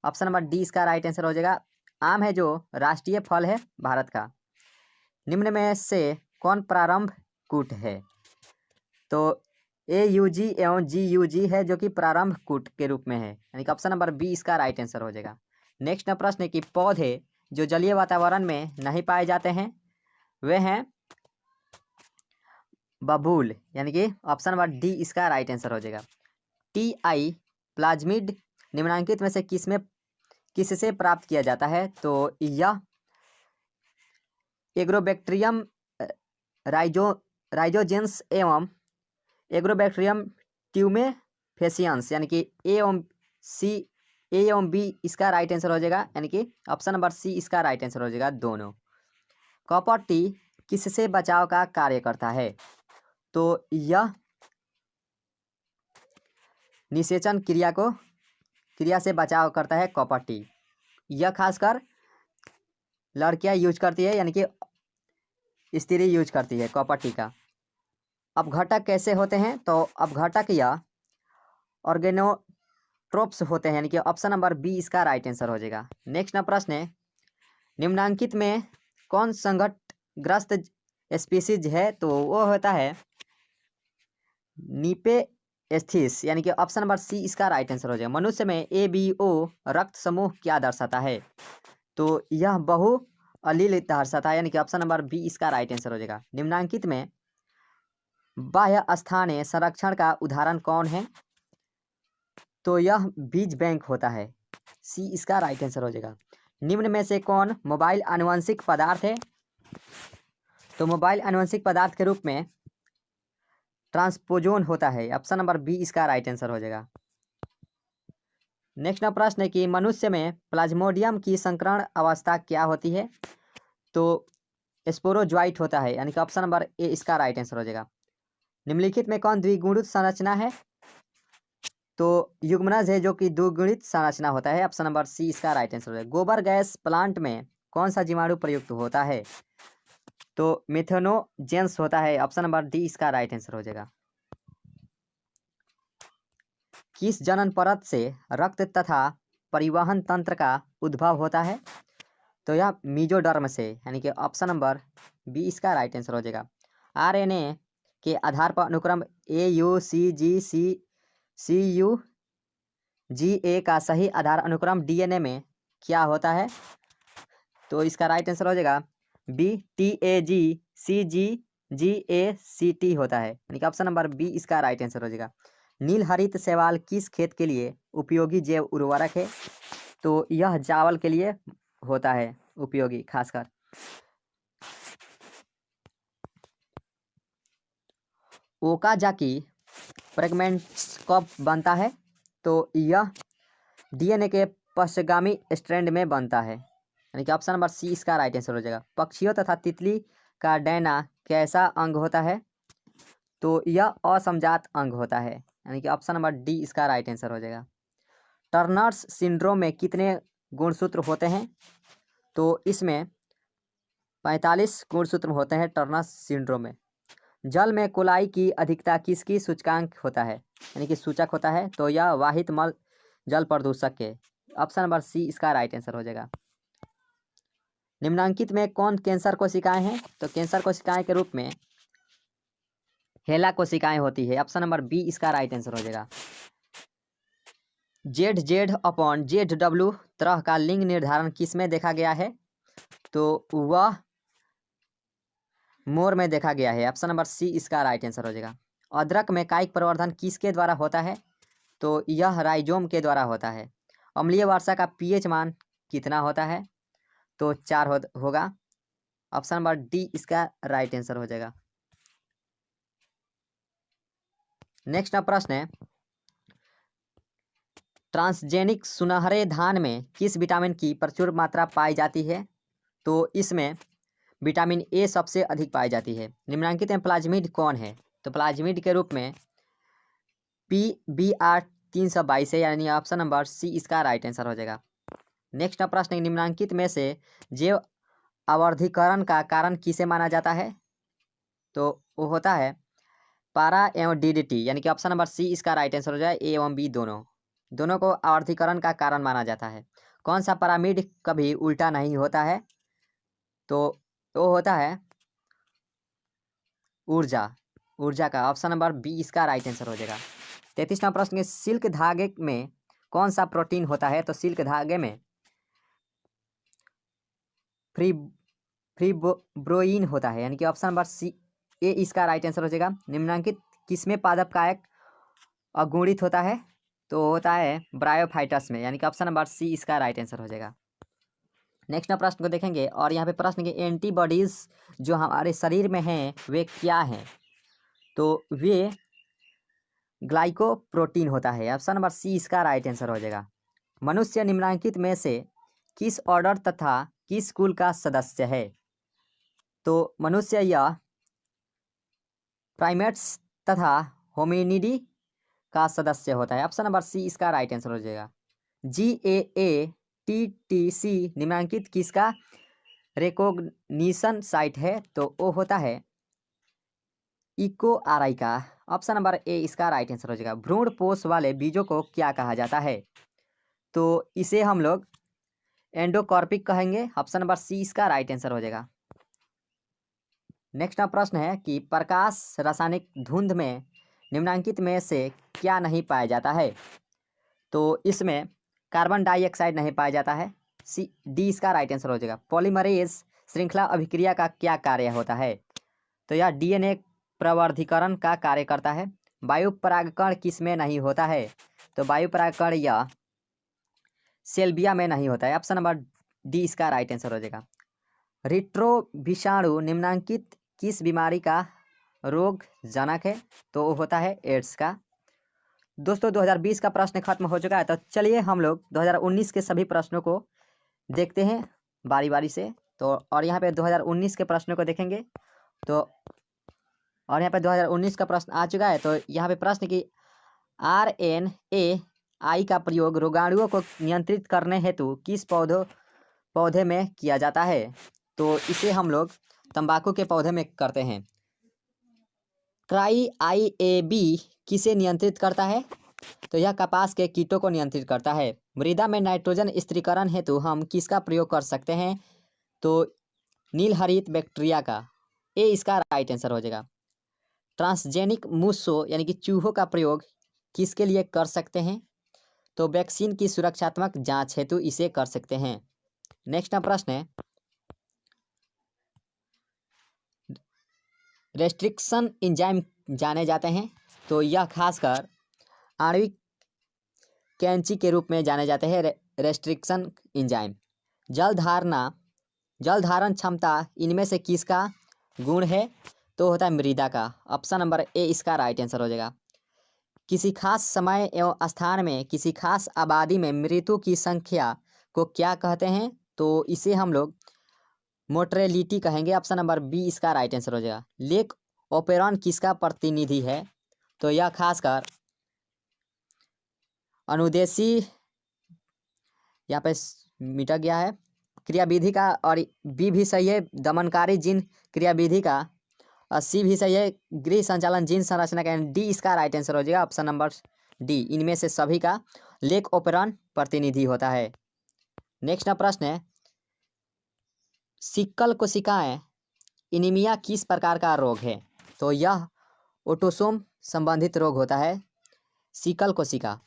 ऑप्शन नंबर डी इसका राइट आंसर हो जाएगा। आम है जो राष्ट्रीय फल है भारत का। निम्न में से कौन प्रारंभ कूट है? तो AUG एवं GUG है, जो कि प्रारंभ कूट के रूप में है, यानी कि ऑप्शन नंबर बी इसका राइट आंसर हो जाएगा। नेक्स्ट प्रश्न है कि पौधे जो जलीय वातावरण में नहीं पाए जाते हैं वे हैं बबूल, यानी कि ऑप्शन नंबर डी इसका राइट आंसर हो जाएगा। TI प्लाज्मिड निम्नांकित में से किससे प्राप्त किया जाता है? तो यह एग्रोबैक्टीरियम राइजोजेंस एवं एग्रोबैक्टीरियम ट्यूमेफेसियंस, यानी कि ए एवं सी ए एवं बी इसका राइट आंसर हो जाएगा, यानी कि ऑप्शन नंबर सी इसका राइट आंसर हो जाएगा दोनों। कॉपर टी किससे बचाव का कार्य करता है? तो यह निषेचन क्रिया से बचाव करता है कॉपर टी। यह खासकर लड़कियां यूज करती है, यानी कि स्त्री यूज करती है कॉपर टी का। अपघटक कैसे होते हैं? तो अपघटक या ऑर्गेनोट्रोप्स होते हैं, यानी कि ऑप्शन नंबर बी इसका राइट आंसर हो जाएगा। नेक्स्ट ना प्रश्न है, निम्नलिखित में कौन संकटग्रस्त स्पीसीज है? तो वो होता है नीपेस्थीस, यानी कि ऑप्शन नंबर सी इसका राइट आंसर हो जाएगा। मनुष्य में ABO रक्त समूह क्या दर्शाता है? तो यह बहु अलील दर्शाता है, यानी कि ऑप्शन नंबर बी इसका राइट आंसर हो जाएगा। निम्नलिखित में बाह्य स्थानीय संरक्षण का उदाहरण कौन है? तो यह बीज बैंक होता है, सी इसका राइट आंसर हो जाएगा। निम्न में से कौन मोबाइल आनुवंशिक पदार्थ है? तो मोबाइल आनुवंशिक पदार्थ के रूप में ट्रांसपोजोन होता है, ऑप्शन नंबर बी इसका राइट आंसर हो जाएगा। नेक्स्ट प्रश्न है कि मनुष्य में प्लाज्मोडियम की संकरण अवस्था क्या होती है? तो स्पोरोजोइट होता है, यानी कि ऑप्शन नंबर ए इसका राइट आंसर हो जाएगा। निम्नलिखित में कौन द्विगुणित संरचना है? तो युग्मनज है जो कि द्विगुणित संरचना होता है, ऑप्शन नंबर सी इसका राइट आंसर हो जाएगा। गोबर गैस प्लांट में कौन सा जीवाणु प्रयुक्त होता है? तो मेथनोजेंस होता है, ऑप्शन नंबर डी इसका राइट आंसर हो जाएगा। किस जनन परत से रक्त तथा परिवहन तंत्र का उद्भव होता है? तो यह मीजोडर्म से, यानी कि ऑप्शन नंबर बी इसका राइट आंसर हो जाएगा। RNA के आधार पर अनुक्रम AUCGCCUGA का सही आधार अनुक्रम DNA में क्या होता है? तो इसका राइट आंसर हो जाएगा BTAGCGGACT होता है, यानी कि ऑप्शन नंबर बी इसका राइट आंसर हो जाएगा। नील हरित शैवाल किस खेत के लिए उपयोगी जैव उर्वरक है? तो यह चावल के लिए होता है उपयोगी खासकर। ओकाजाकी फ्रेगमेंट्स कब बनता है? तो यह DNA के पश्चगामी स्ट्रैंड में बनता है, यानी कि ऑप्शन नंबर सी इसका राइट आंसर हो जाएगा। पक्षियों तथा तितली का डैना कैसा अंग होता है? तो यह असमजात अंग होता है, यानी कि ऑप्शन नंबर डी इसका राइट आंसर हो जाएगा। टर्नर्स सिंड्रोम में कितने गुणसूत्र होते हैं? तो इसमें 45 गुणसूत्र होते हैं टर्नर्स सिंड्रोम में। जल में कोलाई की अधिकता किसकी सूचकांक होता है, यानी कि सूचक होता है? तो यह वाहित मल जल प्रदूषक के, ऑप्शन नंबर सी इसका राइट आंसर हो जाएगा। निम्नलिखित में कौन कैंसर कोशिकाएं हैं? तो कैंसर कोशिकाएं के रूप में हेला कोशिकाएं होती है, ऑप्शन नंबर बी इसका राइट आंसर हो जाएगा। ZZ/ZW तरह का लिंग निर्धारण किसमें देखा गया है? तो वह मोर में देखा गया है, ऑप्शन नंबर सी इसका राइट आंसर हो जाएगा। अदरक में कायिक प्रवर्धन किसके द्वारा होता है? तो यह राइजोम के द्वारा होता है। अम्लीय वर्षा का pH मान कितना होता है? तो 4 होगा, ऑप्शन नंबर डी इसका राइट आंसर हो जाएगा। नेक्स्ट प्रश्न है, ट्रांसजेनिक सुनहरे धान में किस विटामिन की प्रचुर मात्रा पाई जाती है? तो इसमें विटामिन ए सबसे अधिक पाई जाती है। निम्नलिखित में प्लाज्मिड कौन है? तो प्लाज्मिड के रूप में PBR 322 है, यानी ऑप्शन नंबर सी इसका राइट आंसर हो जाएगा। नेक्स्ट प्रश्न, निम्नलिखित में से जैव आवर्धीकरण का कारण किसे माना जाता है? तो वो होता है पारा एवं DDT, यानी कि ऑप्शन नंबर सी इसका राइट आंसर हो जाए। ए एवं बी दोनों को आवर्धीकरण का कारण माना जाता है। कौन सा पिरामिड कभी उल्टा नहीं होता है? तो वो होता है ऊर्जा का, ऑप्शन नंबर बी इसका राइट आंसर हो जाएगा। 33वां प्रश्न, सिल्क धागे में कौन सा प्रोटीन होता है? तो सिल्क धागे में फ्रीब्रोइन होता है, यानी कि ऑप्शन नंबर सी ए इसका राइट आंसर हो जाएगा। निम्नलिखित किसमें पादप कायक अगुणित होता है? तो होता है ब्रायोफाइटस में, यानी कि ऑप्शन नंबर सी इसका राइट आंसर हो जाएगा। नेक्स्ट प्रश्न को देखेंगे, और यहाँ पे प्रश्न के एंटीबॉडीज जो हमारे शरीर में हैं वे क्या हैं? तो वे ग्लाइकोप्रोटीन होता है, ऑप्शन नंबर सी इसका राइट आंसर हो जाएगा। मनुष्य निम्नलिखित में से किस ऑर्डर तथा किस कुल का सदस्य है? तो मनुष्य या प्राइमेट्स तथा होमिनिडी का सदस्य होता है। ऑप्शन नंबर सी इसका राइट आंसर हो जाएगा। GAATTC निम्नलिखित किसका रिकॉग्निशन साइट है? तो वो होता है ICORI का। ऑप्शन नंबर ए इसका राइट आंसर हो जाएगा। भ्रूण पोष वाले बीजों को क्या कहा जाता है? तो इसे हम लोग एंडोकॉर्पिक कहेंगे। ऑप्शन नंबर सी इसका राइट आंसर हो जाएगा। नेक्स्ट प्रश्न है कि प्रकाश रासायनिक धुंध में निम्नलिखित में से क्या नहीं पाया जाता है? तो इसमें कार्बन डाइऑक्साइड नहीं पाया जाता है। डी इसका राइट आंसर हो जाएगा। पॉलीमरेज श्रृंखला अभिक्रिया का क्या कार्य होता है? तो यह DNA प्रवर्धीकरण का कार्य करता है। वायु परागकण किस में नहीं होता है? तो वायु परागकण यह सेल्बिया में नहीं होता है। ऑप्शन नंबर डी इसका राइट आंसर हो जाएगा। रिट्रो विषाणु निम्नलिखित किस बीमारी का रोग जनक है? तो वो होता है एड्स का। दोस्तों 2020 का प्रश्न खत्म हो चुका है, तो चलिए हम लोग 2019 के सभी प्रश्नों को देखते हैं बारी बारी से। तो और यहाँ पे 2019 के प्रश्नों को देखेंगे। तो और यहाँ पे 2019 का प्रश्न आ चुका है। तो यहाँ पे प्रश्न की RNAi का प्रयोग रोगाणुओं को नियंत्रित करने हेतु किस पौधे में किया जाता है? तो इसे हम लोग तंबाकू के पौधे में करते हैं। CRY-IAB किसे नियंत्रित करता है? तो यह कपास के कीटों को नियंत्रित करता है। मृदा में नाइट्रोजन स्थिरीकरण हेतु हम किसका प्रयोग कर सकते हैं? तो नीलहरित बैक्टीरिया का। ए इसका राइट आंसर हो जाएगा। ट्रांसजेनिक मूसो यानी कि चूहों का प्रयोग किसके लिए कर सकते हैं? तो वैक्सीन की सुरक्षात्मक जांच हेतु इसे कर सकते हैं। नेक्स्ट प्रश्न है रेस्ट्रिक्शन एंजाइम जाने जाते हैं। तो यह खासकर आणविक कैंची के रूप में जाने जाते हैं रेस्ट्रिक्शन एंजाइम। जल धारण क्षमता इनमें से किसका गुण है? तो होता है मृदा का। ऑप्शन नंबर ए इसका राइट आंसर हो जाएगा। किसी खास समय एवं स्थान में किसी खास आबादी में मृत्यु की संख्या को क्या कहते हैं? तो इसे हम लोग मोर्टेलिटी कहेंगे। ऑप्शन नंबर बी इसका राइट आंसर हो जाएगा। लेक ओपेरॉन किसका प्रतिनिधि है? तो यह खासकर अनुदेशी यहाँ पे मिटा गया है क्रियाविधि का, और बी भी सही है दमनकारी जीन क्रियाविधि का, और सी भी सही है गृह संचालन जीन संरचना का। डी इसका राइट आंसर हो जाएगा। ऑप्शन नंबर डी इनमें से सभी का लेक ओपेरॉन प्रतिनिधि होता है। नेक्स्ट प्रश्न है सिकल कोशिकाएं एनीमिया किस प्रकार का रोग है? तो यह ऑटोसोम संबंधित रोग होता है। सिकल कोशिका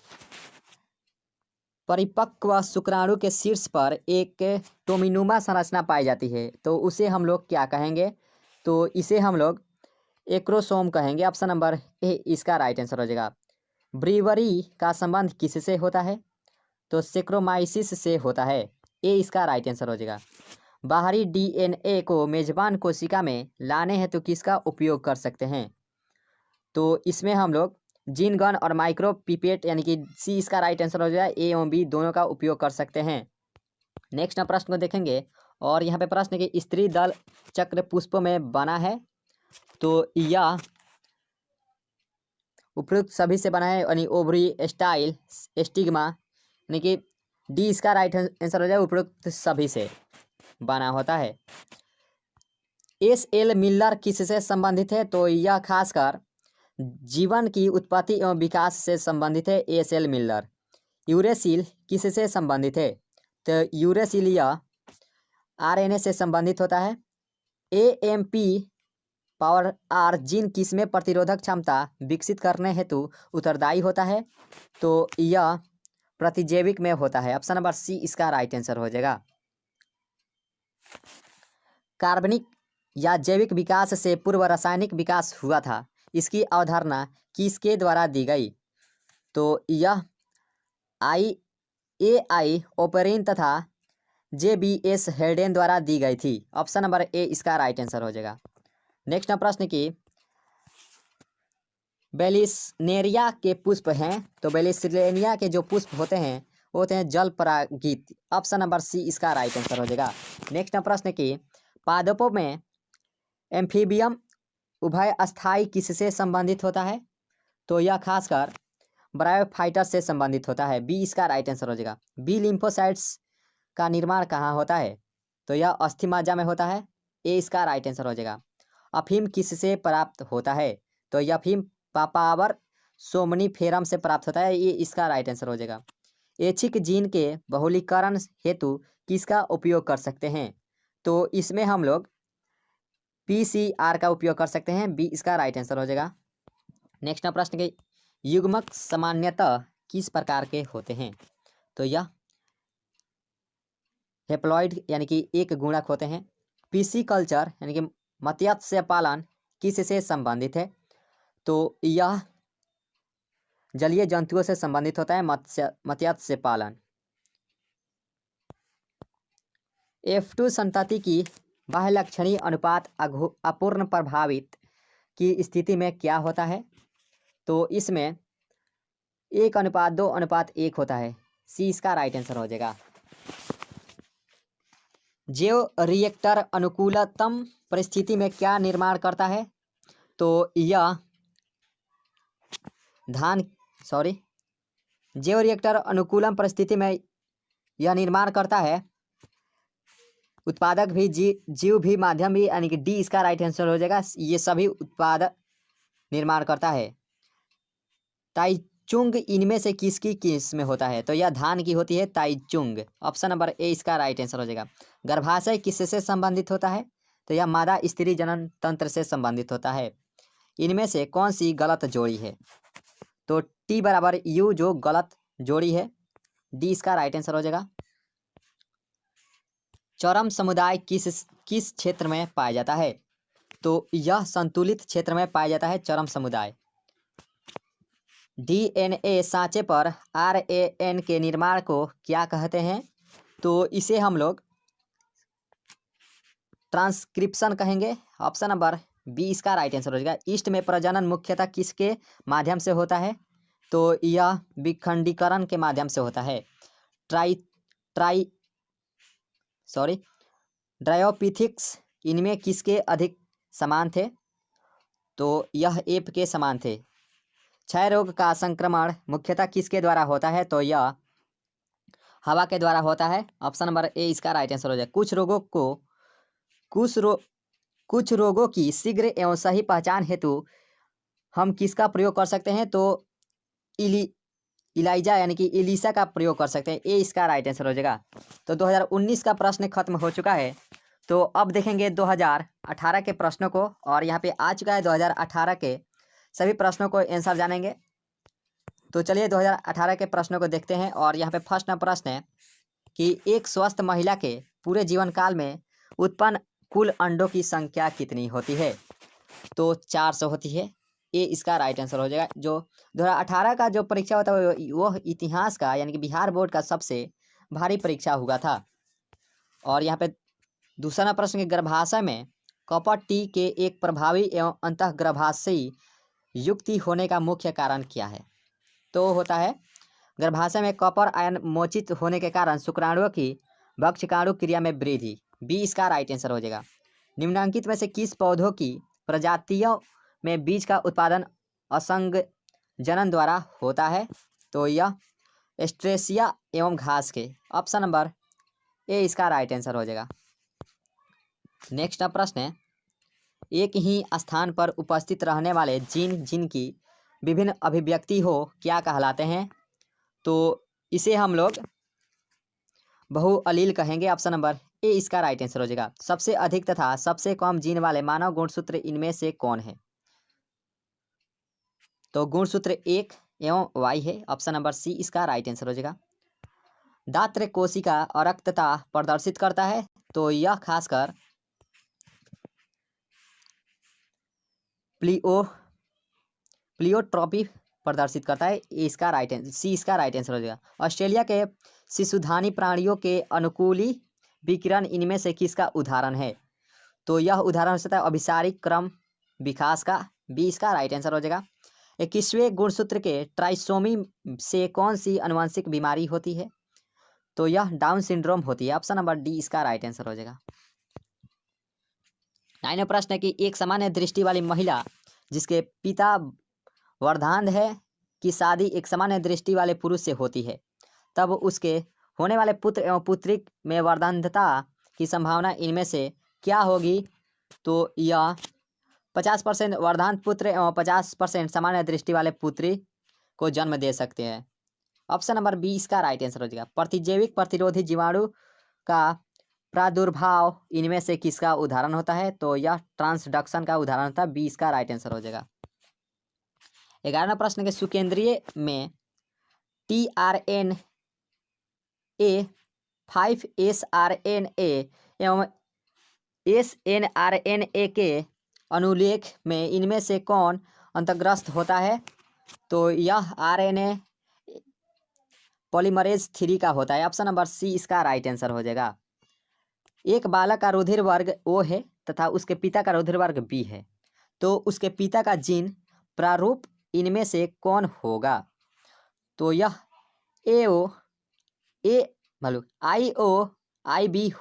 परिपक्व शुक्राणु के शीर्ष पर एक टोमिनुमा संरचना पाई जाती है। तो उसे हम लोग क्या कहेंगे? तो इसे हम लोग एक्रोसोम कहेंगे। ऑप्शन नंबर ए इसका राइट आंसर हो जाएगा। ब्रीवरी का संबंध किससे होता है? तो सेक्रोमाइसिस से होता है। ए इसका राइट आंसर हो जाएगा। बाहरी DNA को मेजबान कोशिका में लाने हेतु किसका उपयोग कर सकते हैं? तो इसमें हम लोग जीन गन और माइक्रो पिपेट यानी कि सी इसका राइट आंसर हो जाएगा। ए एवं बी दोनों का उपयोग कर सकते हैं। नेक्स्ट प्रश्न को देखेंगे। और यहाँ पे प्रश्न की स्त्री दल चक्र पुष्पों में बना है। तो यह उपयुक्त सभी से बना है यानी ओवरी स्टाइल स्टिग्मा यानी कि डी इसका राइट आंसर हो जाएगा। उपयुक्त सभी से बना होता है। SL मिलर किससे संबंधित है? तो यह खासकर जीवन की उत्पत्ति एवं विकास से संबंधित है। SL Miller. यूरेसिल किससे संबंधित है? तो यूरेसिल यह RNA से संबंधित होता है। AMP पावर आर जीन किसमें प्रतिरोधक क्षमता विकसित करने हेतु उत्तरदायी होता है? तो यह प्रतिजैविक में होता है। ऑप्शन नंबर सी इसका राइट आंसर हो जाएगा। कार्बनिक या जैविक विकास से पूर्व रासायनिक विकास हुआ था, इसकी अवधारणा किसके द्वारा दी गई? तो यह AI ओपेरिन तथा JBS हेर्डेन द्वारा दी गई थी। ऑप्शन नंबर ए इसका राइट आंसर हो जाएगा। नेक्स्ट प्रश्न की बेलिस्नेरिया के पुष्प हैं। तो बेलिस्नेरिया के जो पुष्प होते हैं वो होते हैं जल परागित। ऑप्शन नंबर सी इसका राइट आंसर हो जाएगा। नेक्स्ट प्रश्न की पादपों में एम्फीबियम उभय अस्थाई किससे संबंधित होता है? तो यह खासकर ब्रायोफाइटर से संबंधित होता है। बी इसका राइट आंसर हो जाएगा। बी लिम्फोसाइट्स का निर्माण कहाँ होता है? तो यह अस्थि मज्जा में होता है। ए इसका राइट आंसर हो जाएगा। अफीम किससे प्राप्त होता है? तो यह अफीम पापावर सोमनीफेरम से प्राप्त होता है। ये इसका राइट आंसर हो जाएगा। ऐच्छिक जीन के बहुलीकरण हेतु किसका उपयोग कर सकते हैं? तो इसमें हम लोग PCR का उपयोग कर सकते हैं। बी इसका राइट आंसर हो जाएगा। नेक्स्ट प्रश्न के युग्मक सामान्यतः किस प्रकार के होते हैं? तो यह हेप्लॉइड यानी कि एक गुणक होते हैं। पिसिकल्चर यानी कि मत्स्य पालन किससे संबंधित है? तो यह जलीय जंतुओं से संबंधित होता है मत्स्य पालन। F2 संतति की बाह्यलक्षणीय अनुपात अपूर्ण प्रभावित की स्थिति में क्या होता है? तो इसमें 1:2:1 होता है। सी इसका राइट आंसर हो जाएगा। जैव रिएक्टर अनुकूलतम परिस्थिति में क्या निर्माण करता है? तो यह जैव रिएक्टर अनुकूलम परिस्थिति में यह निर्माण करता है उत्पादक भी जीव भी माध्यम भी, यानी कि डी इसका राइट आंसर हो जाएगा। ये सभी उत्पादक निर्माण करता है। ताइचुंग इनमें से किसकी किस में होता है? तो यह धान की होती है ताइचुंग। ऑप्शन नंबर ए इसका राइट आंसर हो जाएगा। गर्भाशय किससे संबंधित होता है? तो यह मादा स्त्री जनन तंत्र से संबंधित होता है। इनमें से कौन सी गलत जोड़ी है? तो T = U जो गलत जोड़ी है। डी इसका राइट आंसर हो जाएगा। चरम समुदाय किस क्षेत्र में पाया जाता है? तो यह संतुलित क्षेत्र में पाया जाता है चरम समुदाय। DNA सांचे पर RNA के निर्माण को क्या कहते हैं? तो इसे हम लोग ट्रांसक्रिप्शन कहेंगे। ऑप्शन नंबर बी इसका राइट आंसर हो जाएगा। ईस्ट में प्रजनन मुख्यतः किसके माध्यम से होता है? तो यह विखंडीकरण के माध्यम से होता है। ड्रायोपिथिक्स इनमें किसके अधिक समान थे? तो यह एप के समान थे। क्षय रोग का संक्रमण मुख्यतः किसके द्वारा होता है? तो यह हवा के द्वारा होता है। ऑप्शन नंबर ए इसका राइट आंसर हो जाए। कुछ रोगों की शीघ्र एवं सही पहचान हेतु हम किसका प्रयोग कर सकते हैं? तो इलाइजा यानी कि एलिसा का प्रयोग कर सकते हैं। ए इसका राइट आंसर हो जाएगा। तो 2019 का प्रश्न खत्म हो चुका है। तो अब देखेंगे 2018 के प्रश्नों को, और यहाँ पे आ चुका है 2018 के सभी प्रश्नों को आंसर जानेंगे। तो चलिए 2018 के प्रश्नों को देखते हैं। और यहाँ पे फर्स्ट प्रश्न है कि एक स्वस्थ महिला के पूरे जीवन काल में उत्पन्न कुल अंडों की संख्या कितनी होती है? तो 400 होती है। ए इसका राइट आंसर हो जाएगा। जो 2018 का जो परीक्षा होता है वह इतिहास का यानी कि बिहार बोर्ड का सबसे भारी परीक्षा हुआ था। और यहाँ पे दूसरा प्रश्न, गर्भाशय में कॉपर टी के एक प्रभावी एवं अंतःगर्भाशयी युक्ति होने का मुख्य कारण क्या है? तो होता है गर्भाशय में कॉपर आयन मोचित होने के कारण शुक्राणुओं की भक्षकाणु क्रिया में वृद्धि। बी इसका राइट आंसर हो जाएगा। निम्नलिखित में से किस पौधों की प्रजातियों में बीज का उत्पादन असंग जनन द्वारा होता है? तो यह एस्ट्रेसिया एवं घास के। ऑप्शन नंबर ए इसका राइट आंसर हो जाएगा। नेक्स्ट प्रश्न है, एक ही स्थान पर उपस्थित रहने वाले जीन जिनकी विभिन्न अभिव्यक्ति हो क्या कहलाते हैं? तो इसे हम लोग बहुअलील कहेंगे। ऑप्शन नंबर ए इसका राइट आंसर हो जाएगा। सबसे अधिक तथा सबसे कम जीन वाले मानव गुणसूत्र इनमें से कौन है? तो गुणसूत्र 1 एवं वाई है। ऑप्शन नंबर सी इसका राइट आंसर हो जाएगा। दात्र कोशिका अरक्तता प्रदर्शित करता है। तो यह खासकर प्लियोट्रॉपी प्रदर्शित करता है। इसका राइट आंसर सी इसका राइट आंसर हो जाएगा। ऑस्ट्रेलिया के शिशुधानी प्राणियों के अनुकूली विकिरण इनमें से किसका उदाहरण है? तो यह उदाहरण हो सकता है अभिसारिक क्रम विकास का। बी इसका राइट आंसर हो जाएगा। 21वें गुणसूत्र के ट्राइसोमी से कौन सी आनुवंशिक बीमारी होती है? तो यह डाउन सिंड्रोम होती है। ऑप्शन नंबर डी इसका राइट आंसर हो जाएगा। 9वां प्रश्न है कि एक सामान्य दृष्टि वाली महिला जिसके पिता वर्धांध है की शादी एक सामान्य दृष्टि वाले पुरुष से होती है, तब उसके होने वाले पुत्र एवं पुत्री में वर्धांधता की संभावना इनमें से क्या होगी? तो यह 50% वर्धांत पुत्र एवं 50% सामान्य दृष्टि वाले पुत्री को जन्म दे सकते हैं। ऑप्शन नंबर बी इसका राइट आंसर हो जाएगा। प्रतिजैविक प्रतिरोधी जीवाणु का प्रादुर्भाव इनमें से किसका उदाहरण होता है? तो यह ट्रांसडक्शन का उदाहरण होता है। बी इसका राइट आंसर हो जाएगा। 11वां प्रश्न के सुकेंद्रीय में tRNA 5 sRNA एवं snRNA के अनुलेख में इनमें से कौन अंतर्ग्रस्त होता है? तो यह RNA पॉलीमरेज 3 का होता है। ऑप्शन नंबर सी इसका राइट आंसर हो जाएगा। एक बालक का रुधिर वर्ग O है तथा उसके पिता का रुधिर वर्ग B है, तो उसके पिता का जीन प्रारूप इनमें से कौन होगा? तो यह IOIB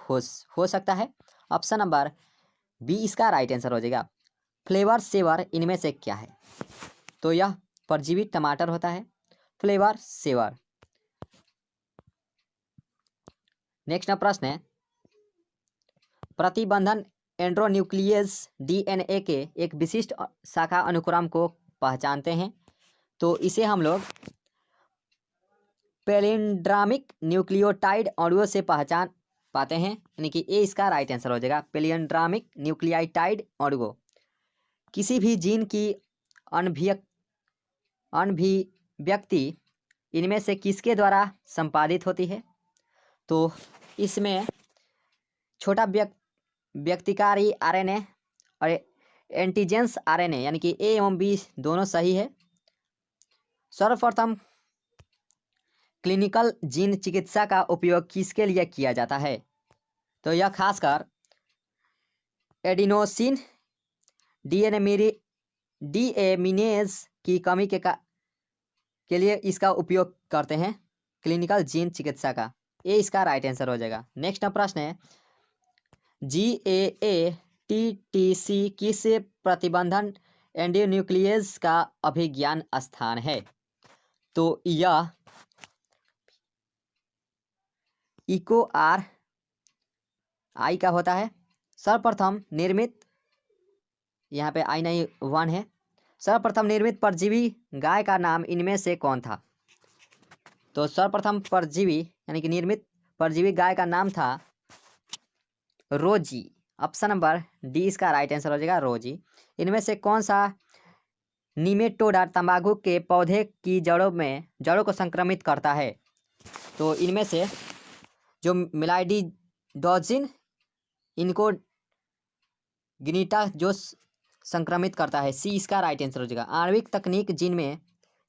हो सकता है। ऑप्शन नंबर बी इसका राइट आंसर हो जाएगा। फ्लेवर सेवर इनमें से क्या है? तो यह परजीवी टमाटर होता है, फ्लेवर सेवर। नेक्स्ट प्रश्न है प्रतिबंधन एंड्रोन्यूक्लियस DNA के एक विशिष्ट शाखा अनुक्रम को पहचानते हैं, तो इसे हम लोग पैलिंड्रामिक न्यूक्लियोटाइड अणुओं से पहचान पाते हैं, यानी कि ए इसका राइट आंसर हो जाएगा। पैलिंड्रामिक न्यूक्लियोटाइड अणुओं किसी भी जीन की अभिव्यक्ति इनमें से किसके द्वारा संपादित होती है? तो इसमें छोटा व्यक्तिकारी RNA और एंटीजेंस RNA यानी कि ए एवं बी दोनों सही है। सर्वप्रथम क्लिनिकल जीन चिकित्सा का उपयोग किसके लिए किया जाता है? तो यह खासकर एडिनोसिन डीएमिनेज की कमी के लिए इसका उपयोग करते हैं, क्लिनिकल जीन चिकित्सा का। ए इसका राइट आंसर हो जाएगा। नेक्स्ट प्रश्न है GAATTC किस प्रतिबंधन एंडोन्यूक्लियस का अभिज्ञान स्थान है? तो यह EcoRI का होता है। सर्वप्रथम निर्मित, यहाँ पे I नहीं 1 है। सर्वप्रथम निर्मित परजीवी गाय का नाम इनमें से कौन था? तो सर्वप्रथम परजीवी यानी कि निर्मित परजीवी गाय का नाम था रोजी। ऑप्शन नंबर डी इसका राइट आंसर हो जाएगा, रोजी। इनमें से कौन सा निमेटोडा तंबाकू के पौधे की जड़ों को संक्रमित करता है? तो इनमें से जो मिलाइडिडोजिन इनको गिनीटा जो संक्रमित करता है। सी इसका राइट आंसर हो जाएगा। आणविक तकनीक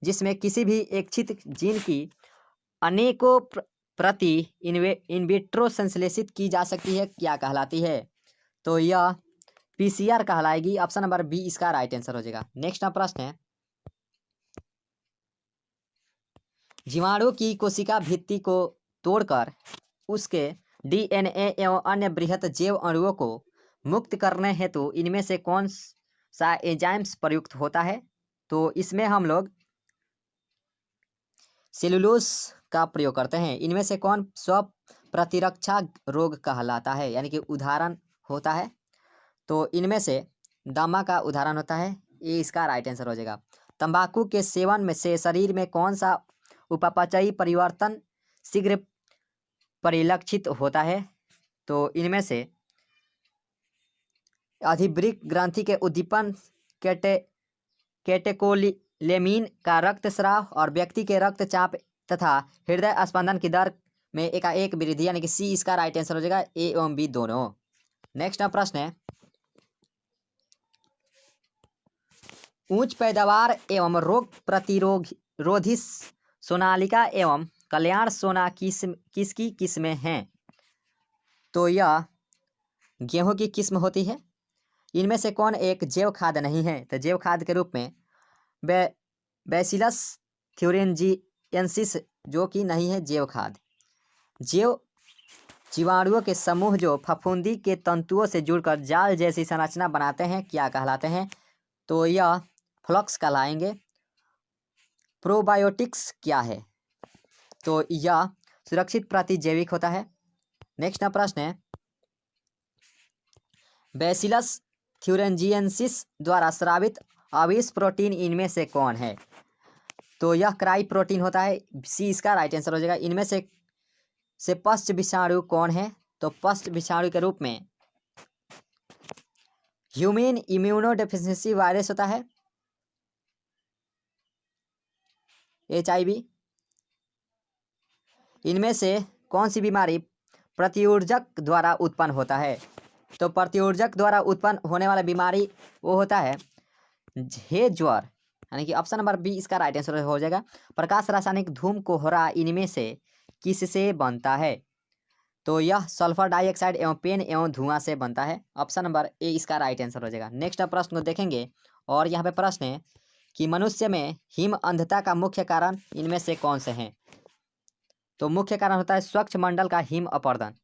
जिसमें किसी भी इच्छित जीन की अनेकों प्रति इनविट्रो संश्लेषित की जा सकती है, क्या कहलाती है? तो यह PCR कहलाएगी। ऑप्शन नंबर बी इसका राइट आंसर हो जाएगा। नेक्स्ट प्रश्न है जीवाणु की कोशिका भित्ति को तोड़कर उसके DNA एवं अन्य बृहत जैव अणुओं को मुक्त करने हेतु इनमें से कौन सा एंजाइम्स प्रयुक्त होता है? तो इसमें हम लोग सेलुलोज का प्रयोग करते हैं। इनमें से कौन स्व प्रतिरक्षा रोग कहलाता है, यानी कि उदाहरण होता है? तो इनमें से दमा का उदाहरण होता है। ये इसका राइट आंसर हो जाएगा। तंबाकू के सेवन में से शरीर में कौन सा उपापचयी परिवर्तन शीघ्र परिलक्षित होता है? तो इनमें से अधिवृक्क ग्रंथि के उद्दीपन, कैटेकोलेमिन का रक्तस्राव और व्यक्ति के रक्तचाप तथा हृदय स्पंदन की दर में एकाएक वृद्धि, यानी कि सी इसका राइट आंसर हो जाएगा। ए एवं बी दोनों। नेक्स्ट प्रश्न है उच्च पैदावार एवं रोग प्रतिरोधी सोनालिका एवं कल्याण सोना किसकी किस्में हैं? तो यह गेहूं की किस्म होती है। इनमें से कौन एक जैव खाद नहीं है? तो जैव खाद के रूप में बैसिलस थ्यूरिंजिएंसिस जो कि नहीं है जैव खाद। जीव जीवाणुओं के समूह जो फफूंदी के तंतुओं से जुड़कर जाल जैसी संरचना बनाते हैं क्या कहलाते हैं? तो यह फ्लक्स कहलाएंगे। प्रोबायोटिक्स क्या है? तो यह सुरक्षित प्रतिजैविक होता है। नेक्स्ट प्रश्न है, बैसिलस थ्यूरेंजिएंसिस द्वारा स्रावित अविष प्रोटीन इनमें से कौन है? तो यह क्राई प्रोटीन होता है। सी इसका राइट आंसर हो जाएगा। इनमें से पश्च विषाणु कौन है? तो पश्च विषाणु के रूप में ह्यूमन इम्यूनोडेफिशिएंसी वायरस होता है, HIV। इनमें से कौन सी बीमारी प्रतिऊर्जक द्वारा उत्पन्न होता है? तो प्रतिऊर्जक द्वारा उत्पन्न होने वाला बीमारी वो होता है हे ज्वर, यानी कि ऑप्शन नंबर बी इसका राइट आंसर हो जाएगा। प्रकाश रासायनिक धूम कोहरा इनमें से किससे बनता है? तो यह सल्फर डाइऑक्साइड एवं पेन एवं धुआं से बनता है। ऑप्शन नंबर ए इसका राइट आंसर हो जाएगा। नेक्स्ट प्रश्न को देखेंगे और यहाँ पे प्रश्न है कि मनुष्य में हिम अंधता का मुख्य कारण इनमें से कौन से हैं? तो मुख्य कारण होता है स्वच्छ मंडल का हिम अपर्दन,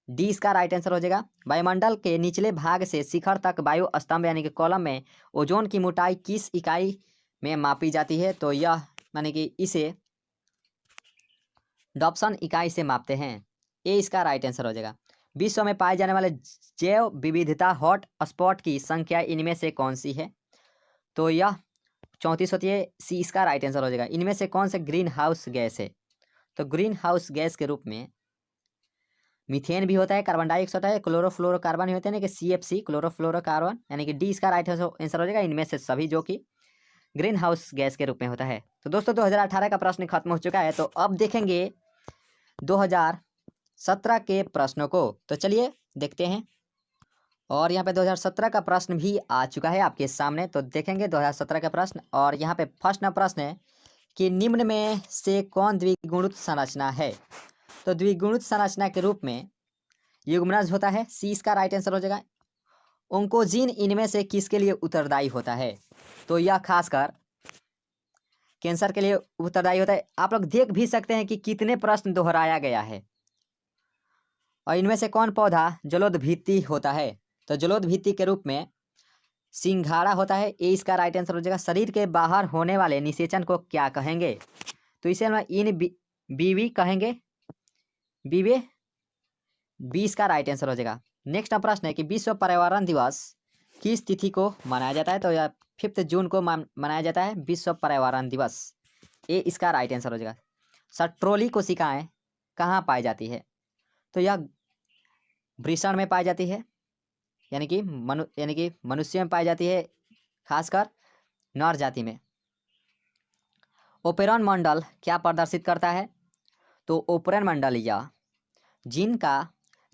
डी इसका राइट आंसर हो जाएगा। वायुमंडल के निचले भाग से शिखर तक वायु स्तंभ यानी कि कॉलम में ओजोन की मोटाई किस इकाई में मापी जाती है? तो यह यानी कि इसे डॉप्सन इकाई से मापते हैं, ए इसका राइट आंसर हो जाएगा। विश्व में पाए जाने वाले जैव विविधता हॉट स्पॉट की संख्या इनमें से कौन सी है? तो यह 34 होती है, सी इसका राइट आंसर हो जाएगा। इनमें से कौन से ग्रीन हाउस गैस है? तो ग्रीन हाउस गैस के रूप में मीथेन भी होता है, कार्बन डाइऑक्साइड है, क्लोरोफ्लोरोकार्बन होते हैं कि CFC क्लोरोफ्लोरोकार्बन, यानी कि डी इसका राइट आंसर हो जाएगा। इनमें से सभी जो कि ग्रीन हाउस गैस के रूप में होता है। तो दोस्तों 2018 का प्रश्न खत्म हो चुका है। तो अब देखेंगे 2017 के प्रश्नों को। तो चलिए देखते हैं। और यहाँ पे 2017 का प्रश्न भी आ चुका है आपके सामने। तो देखेंगे 2017 का प्रश्न। और यहाँ पे फर्स्ट प्रश्न है कि निम्न में से कौन द्विगुणित संरचना है? तो द्विगुणित संरचना के रूप में युग्मनज होता है, सी इसका राइट आंसर हो जाएगा। ओंकोजीन इनमें से किसके लिए उत्तरदायी होता है? तो यह खासकर कैंसर के लिए उत्तरदायी होता है। आप लोग देख भी सकते हैं कि कितने प्रश्न दोहराया गया है। और इनमें से कौन पौधा जलोदभित्ति होता है? तो जलोदभित्ति के रूप में सिंघाड़ा होता है, ए इसका राइट आंसर हो जाएगा। शरीर के बाहर होने वाले निषेचन को क्या कहेंगे? तो इसे हम बीवी कहेंगे, बीवे, बी इसका राइट आंसर हो जाएगा। नेक्स्ट प्रश्न है कि विश्व पर्यावरण दिवस किस तिथि को मनाया जाता है? तो यह 5 जून को मनाया जाता है विश्व पर्यावरण दिवस, ए इसका राइट आंसर हो जाएगा। सट्रोली कोशिकाएं कहाँ पाई जाती है? तो यह वृषण में पाई जाती है, यानी कि मनुष्य में पाई जाती है, खासकर नर जाति में। ओपेरॉन मंडल क्या प्रदर्शित करता है? तो ओपेरॉन मंडल या जीन का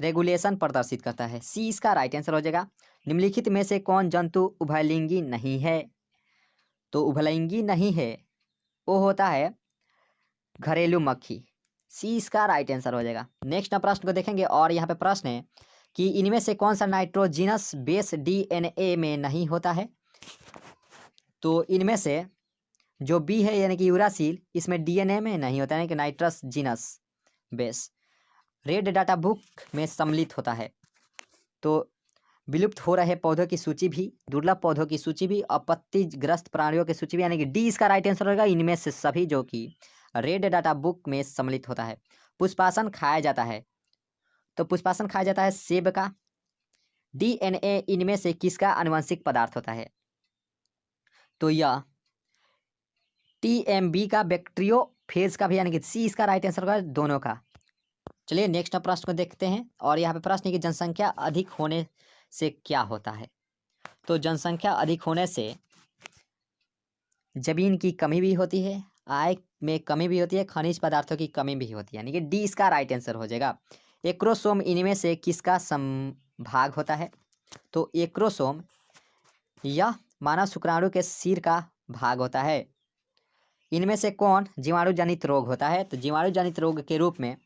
रेगुलेशन प्रदर्शित करता है, सी इसका राइट आंसर हो जाएगा। निम्नलिखित में से कौन जंतु उभयलिंगी नहीं है? तो उभयलिंगी नहीं है वो होता है घरेलू मक्खी, सी इसका राइट आंसर हो जाएगा। नेक्स्ट प्रश्न को देखेंगे और यहाँ पे प्रश्न है कि इनमें से कौन सा नाइट्रोजिनस बेस DNA में नहीं होता है? तो इनमें से जो बी है यानी कि यूरासिल, इसमें DNA में नहीं होता है कि nitrous genus base red data book में सम्मिलित होता है। तो विलुप्त हो रहे पौधों की सूची भी, दुर्लभ पौधों की सूची भी, आपत्तिग्रस्त प्राणियों की सूची भी, यानी कि डी इसका राइट आंसर होगा। इनमें से सभी जो कि रेड डाटा बुक में सम्मिलित होता है। पुष्पासन खाया जाता है, तो पुष्पासन खाया जाता है सेब का। DNA इनमें से किसका आनुवंशिक पदार्थ होता है? तो यह TMB का, बैक्टीरियोफेज का भी, यानी कि सी इसका राइट आंसर होगा दोनों का। चलिए नेक्स्ट प्रश्न को देखते हैं और यहाँ पे प्रश्न है कि जनसंख्या अधिक होने से क्या होता है? तो जनसंख्या अधिक होने से जमीन की कमी भी होती है, आय में कमी भी होती है, खनिज पदार्थों की कमी भी होती है, यानी कि डी इसका राइट आंसर हो जाएगा। एक्रोसोम इनमें से किसका समभाग होता है? तो एक्रोसोम यह मानव शुक्राणु के सिर का भाग होता है। इनमें से कौन जीवाणु जनित रोग होता है? तो जीवाणु जनित रोग के रूप में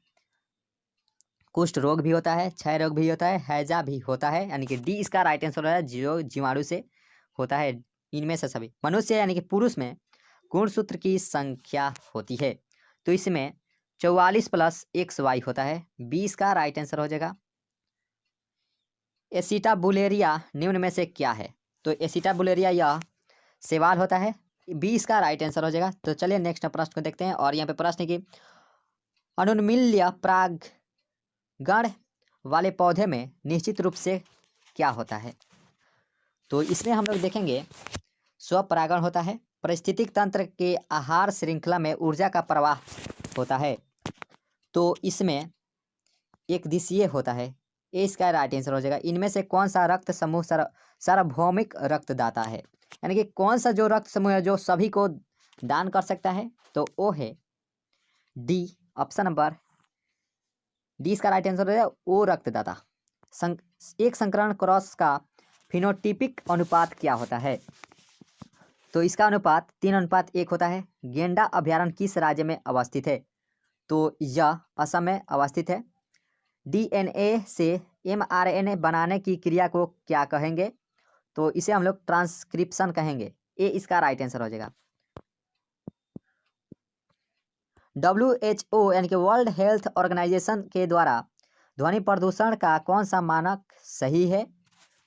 कुष्ठ रोग भी होता है, क्षय रोग भी होता है, हैजा भी होता है, यानी कि डी इसका राइट आंसर है जो जीवाणु से होता है। इनमें से सभी मनुष्य यानी कि पुरुष में गुणसूत्र की संख्या होती है, तो इसमें 44 प्लस XY होता है। बी इसका राइट आंसर हो जाएगा। एसिटाबुलेरिया निम्न में से क्या है? तो एसिटाबुलेरिया यह शैवाल होता है। बी इसका राइट आंसर हो जाएगा। तो चलिए नेक्स्ट प्रश्न को देखते हैं। और यहाँ पे प्रश्न है कि अनुन्मील्य परागण वाले पौधे में निश्चित रूप से क्या होता है? तो इसमें हम लोग देखेंगे स्वपरागण होता है। पारिस्थितिक तंत्र के आहार श्रृंखला में ऊर्जा का प्रवाह होता है। तो इसमें एक दिशीय होता है। ए इसका राइट आंसर हो जाएगा। इनमें से कौन सा रक्त समूह सार्वभौमिक रक्तदाता है? यानी कि कौन सा जो रक्त समूह है जो सभी को दान कर सकता है? तो वो है डी, ऑप्शन नंबर डी इसका राइट आंसर है। ओ रक्तदाता। एक संकरण क्रॉस का फिनोटिपिक अनुपात क्या होता है? तो इसका अनुपात 3:1 होता है। गेंडा अभयारण्य किस राज्य में अवस्थित है? तो यह असम में अवस्थित है। डीएनए से एमआरएनए बनाने की क्रिया को क्या कहेंगे? तो इसे हम लोग ट्रांसक्रिप्शन कहेंगे। ए इसका राइट आंसर हो जाएगा। WHO यानी कि वर्ल्ड हेल्थ ऑर्गेनाइजेशन के द्वारा ध्वनि प्रदूषण का कौन सा मानक सही है?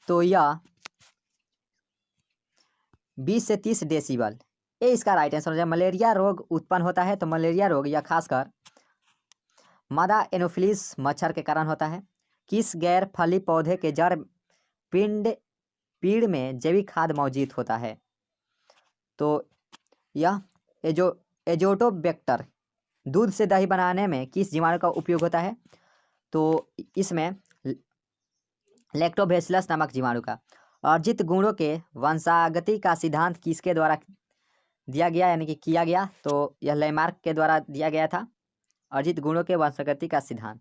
तो यह 20 से 30 डेसिबल। ए इसका राइट आंसर हो जाएगा। मलेरिया रोग उत्पन्न होता है। तो मलेरिया रोग यह खासकर मादा एनोफिलीज मच्छर के कारण होता है। किस गैर फली पौधे के जड़ पीड़ में जैविक खाद मौजूद होता है? तो यह एजोटोबैक्टर। दूध से दही बनाने में किस जीवाणु का उपयोग होता है? तो इसमें लैक्टोबैसिलस नामक जीवाणु का। अर्जित गुणों के वंशागति का सिद्धांत किसके द्वारा दिया गया यानी कि किया गया? तो यह लैमार्क के द्वारा दिया गया था, अर्जित गुणों के वंशागति का सिद्धांत।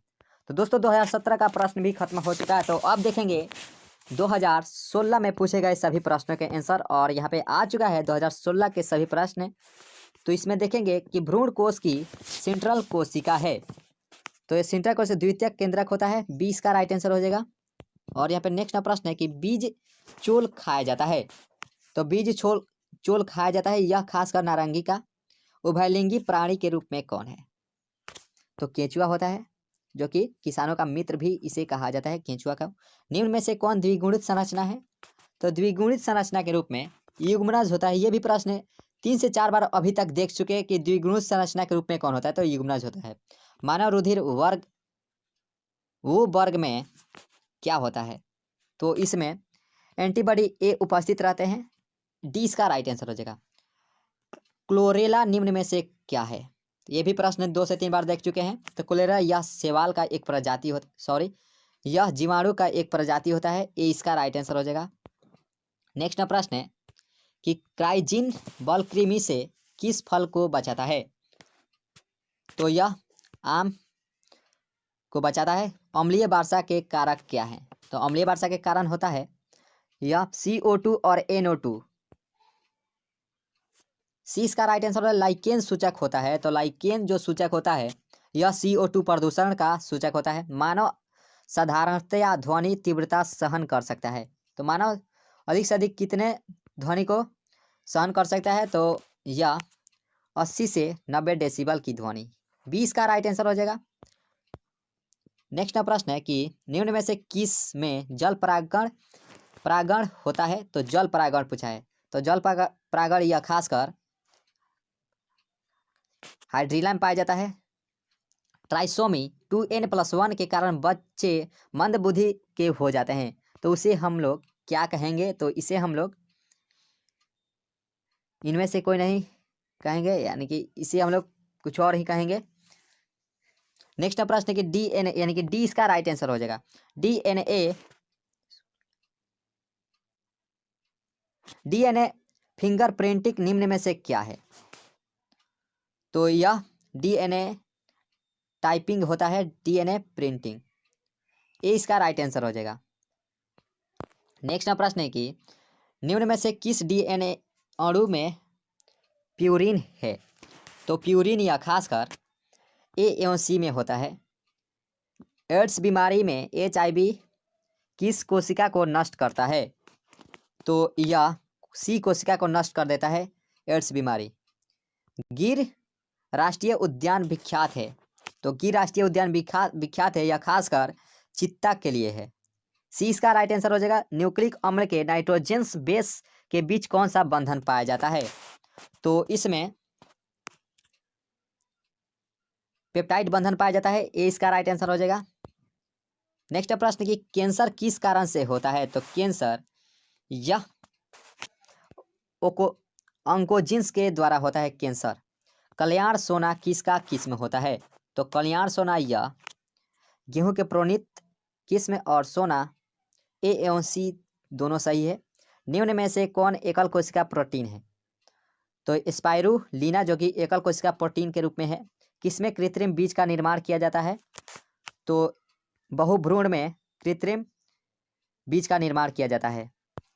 तो दोस्तों 2017 का प्रश्न भी खत्म हो चुका है। तो अब देखेंगे 2016 में पूछे गए सभी प्रश्नों के आंसर। और यहाँ पे आ चुका है 2016 के सभी प्रश्न। तो इसमें देखेंगे कि भ्रूण कोश की सेंट्रल कोशिका है। तो ये सेंट्रल कोश द्वितीयक केंद्रक होता है। बी इसका राइट आंसर हो जाएगा। और यहाँ पे नेक्स्ट प्रश्न है कि बीज चोल खाया जाता है। तो बीज चोल खाया जाता है यह खासकर नारंगी का उभयलिंगी प्राणी के रूप में कौन है? तो केंचुआ होता है, जो कि किसानों का मित्र भी इसे कहा जाता है, केंचुआ का। निम्न में से कौन द्विगुणित संरचना है? तो द्विगुणित संरचना के रूप में युग्मनज होता है। ये भी प्रश्न 3 से 4 बार अभी तक देख चुके हैं कि द्विगुणित संरचना के रूप में कौन होता है? तो युग्मनज होता है। मानव रुधिर वर्ग में क्या होता है? तो इसमें एंटीबॉडी ए उपस्थित रहते हैं। डी इसका राइट आंसर हो जाएगा। क्लोरेला निम्न में से क्या है? ये भी प्रश्न 2 से 3 बार देख चुके हैं। तो क्लोरेला यह शैवाल का एक प्रजाति यह जीवाणु का एक प्रजाति होता है। ए इसका राइट आंसर हो जाएगा। नेक्स्ट प्रश्न है कि क्राइजिन बल कृमि से किस फल को बचाता है? तो यह आम को बचाता है। अम्लीय वर्षा के कारक क्या है? तो अम्लीय वर्षा के कारण होता है यह CO2 और NO2। सी इसका राइट आंसर है। लाइकेन सूचक होता है। तो लाइकेन जो सूचक होता है यह CO2 प्रदूषण का सूचक होता है। मानव साधारणतया ध्वनि तीव्रता सहन कर सकता है। तो मानव अधिक से अधिक कितने ध्वनि को सहन कर सकता है? तो यह 80 से 90 डेसिबल की ध्वनि। बी इसका राइट आंसर हो जाएगा। नेक्स्ट प्रश्न है कि निम्न में से किस में जल परागण होता है? तो जल परागण पूछा है। तो जल परागण यह खासकर हाइड्रीला में पाया जाता है। ट्राइसोमी 2n+1 के कारण बच्चे मंदबुद्धि के हो जाते हैं। तो उसे हम लोग क्या कहेंगे? तो इसे हम लोग इनमें से कोई नहीं कहेंगे, यानी कि इसे हम लोग कुछ और ही कहेंगे। नेक्स्ट प्रश्न है कि DNA यानी कि डी इसका राइट आंसर हो जाएगा। DNA फिंगरप्रिंटिंग निम्न में से क्या है? तो यह DNA टाइपिंग होता है, DNA प्रिंटिंग। ए इसका राइट आंसर हो जाएगा। नेक्स्ट प्रश्न है कि निम्न में से किस DNA अणु में प्यूरिन है? तो प्यूरिन यह खासकर A एवं C में होता है। एड्स बीमारी में HIV किस कोशिका को नष्ट करता है? तो यह C कोशिका को नष्ट कर देता है, एड्स बीमारी। गिर राष्ट्रीय उद्यान विख्यात है तो गिर राष्ट्रीय उद्यान विख्यात है या खासकर चीता के लिए है। सी इसका राइट आंसर हो जाएगा। न्यूक्लिक अम्ल के नाइट्रोजन्स बेस के बीच कौन सा बंधन पाया जाता है? तो इसमें पेप्टाइड बंधन पाया जाता है। ए इसका राइट आंसर हो जाएगा। नेक्स्ट प्रश्न कि कैंसर किस कारण से होता है? तो कैंसर यह ऑन्कोजीन्स के द्वारा होता है। कैंसर। कल्याण सोना किसका किस्म होता है? तो कल्याण सोना यह गेहूं के प्रोनित किस्म और सोना ए एवं सी दोनों सही है। निम्न में से कौन एकल कोशिका प्रोटीन है? तो स्पाइरुलिना जो कि एकल कोशिका प्रोटीन के रूप में है। किसमें कृत्रिम बीज का निर्माण किया जाता है? तो बहुभ्रूण में कृत्रिम बीज का निर्माण किया जाता है।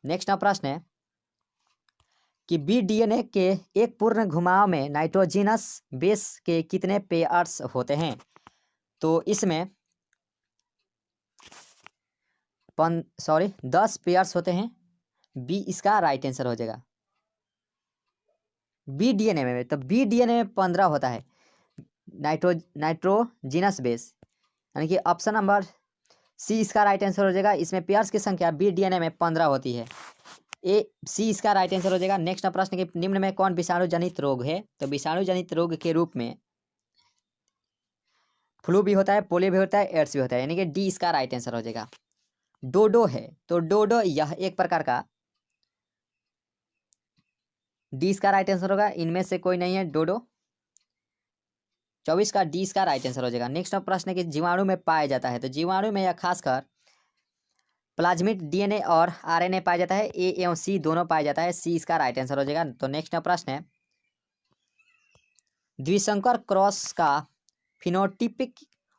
नेक्स्ट प्रश्न है कि बीडीएनए के एक पूर्ण घुमाव में नाइट्रोजिनस बेस के कितने पेयर्स होते हैं? तो इसमें 10 पेयर्स होते हैं। बी इसका राइट आंसर हो जाएगा। बीडीएनए में तो बीडीएनए में 15 होता है नाइट्रोजिनस बेस, यानी कि ऑप्शन नंबर सी इसका राइट आंसर हो जाएगा। इसमें पेयर्स की संख्या बीडीएनए में 15 होती है। ए सी इसका राइट आंसर हो जाएगा। नेक्स्ट प्रश्न के निम्न में कौन विषाणु जनित रोग है? तो विषाणु जनित रोग के रूप में फ्लू भी होता है, पोलियो भी होता है, एड्स भी होता है, यानी कि डी इसका राइट आंसर हो जाएगा। डोडो है तो डोडो यह एक प्रकार का, डी इसका राइट आंसर होगा। इनमें से कोई नहीं है डोडो। 24 का डी इसका राइट आंसर हो जाएगा। नेक्स्ट प्रश्न है कि जीवाणु में पाया जाता है। तो जीवाणु में यह खासकर प्लाज्मिड डीएनए और आरएनए पाया जाता है। ए एवं सी दोनों पाया जाता है। सी इसका राइट आंसर हो जाएगा। तो नेक्स्ट प्रश्न है द्विसंकर क्रॉस का फिनोटिपिक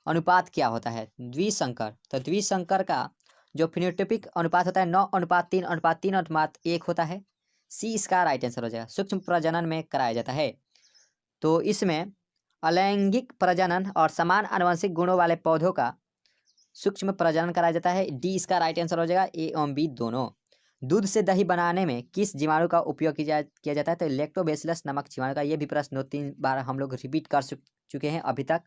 अनुपात क्या होता है? द्विसंकर तो द्विसंकर का जो फिनोटिपिक अनुपात होता है 9:3:3:1 होता है। सी इसका राइट आंसर हो जाएगा। सूक्ष्म प्रजनन में कराया जाता है। तो इसमें अलैंगिक प्रजनन और समान आनुवंशिक गुणों वाले पौधों का सूक्ष्म प्रजनन कराया जाता है। डी इसका राइट आंसर हो जाएगा। ए एवं बी दोनों। दूध से दही बनाने में किस जीवाणु का उपयोग किया जाता है? तो लैक्टोबैसिलस नामक जीवाणु का। ये भी प्रश्न 2-3 बार हम लोग रिपीट कर चुके हैं अभी तक।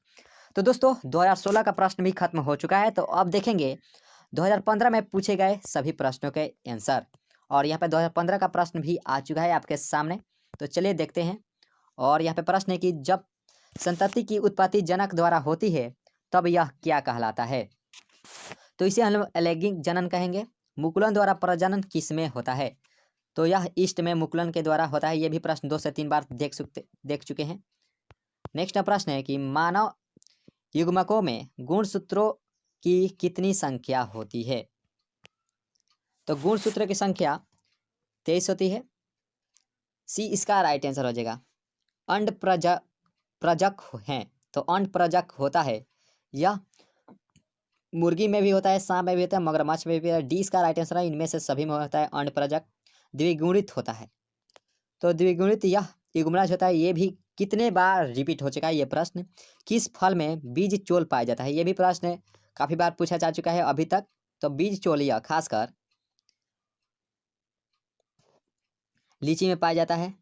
तो दोस्तों 2016 का प्रश्न भी खत्म हो चुका है। तो अब देखेंगे 2015 में पूछे गए सभी प्रश्नों के आंसर, और यहाँ पे 2015 का प्रश्न भी आ चुका है आपके सामने। तो चलिए देखते हैं। और यहाँ पे प्रश्न है कि जब संतति की उत्पत्ति जनक द्वारा होती है तब यह क्या कहलाता है? तो इसे हम लोग अलैंगिक जनन कहेंगे। मुकुलन द्वारा प्रजनन किसमें होता है? तो यह ईस्ट में मुकुलन के द्वारा होता है। ये भी प्रश्न 2 से 3 बार देख चुके हैं। नेक्स्ट प्रश्न है कि मानव युग्मकों में गुणसूत्रों की कितनी संख्या होती है? तो गुणसूत्रों की संख्या 23 होती है। सी इसका राइट आंसर हो जाएगा। अंड प्रजक हैं तो अंड प्रजक होता है यह मुर्गी में भी होता है, सांप में भी होता है, मगरमच्छ में भी होता है। डी इसका राइट आंसर है। इनमें से सभी में होता है अंड प्रजक। द्विगुणित होता है तो द्विगुणित यह युग्मनज होता है। ये भी कितने बार रिपीट हो चुका है ये प्रश्न। किस फल में बीज चोल पाया जाता है? ये भी प्रश्न काफी बार पूछा जा चुका है अभी तक। तो बीज चोल यह खासकर लीची में पाया जाता है।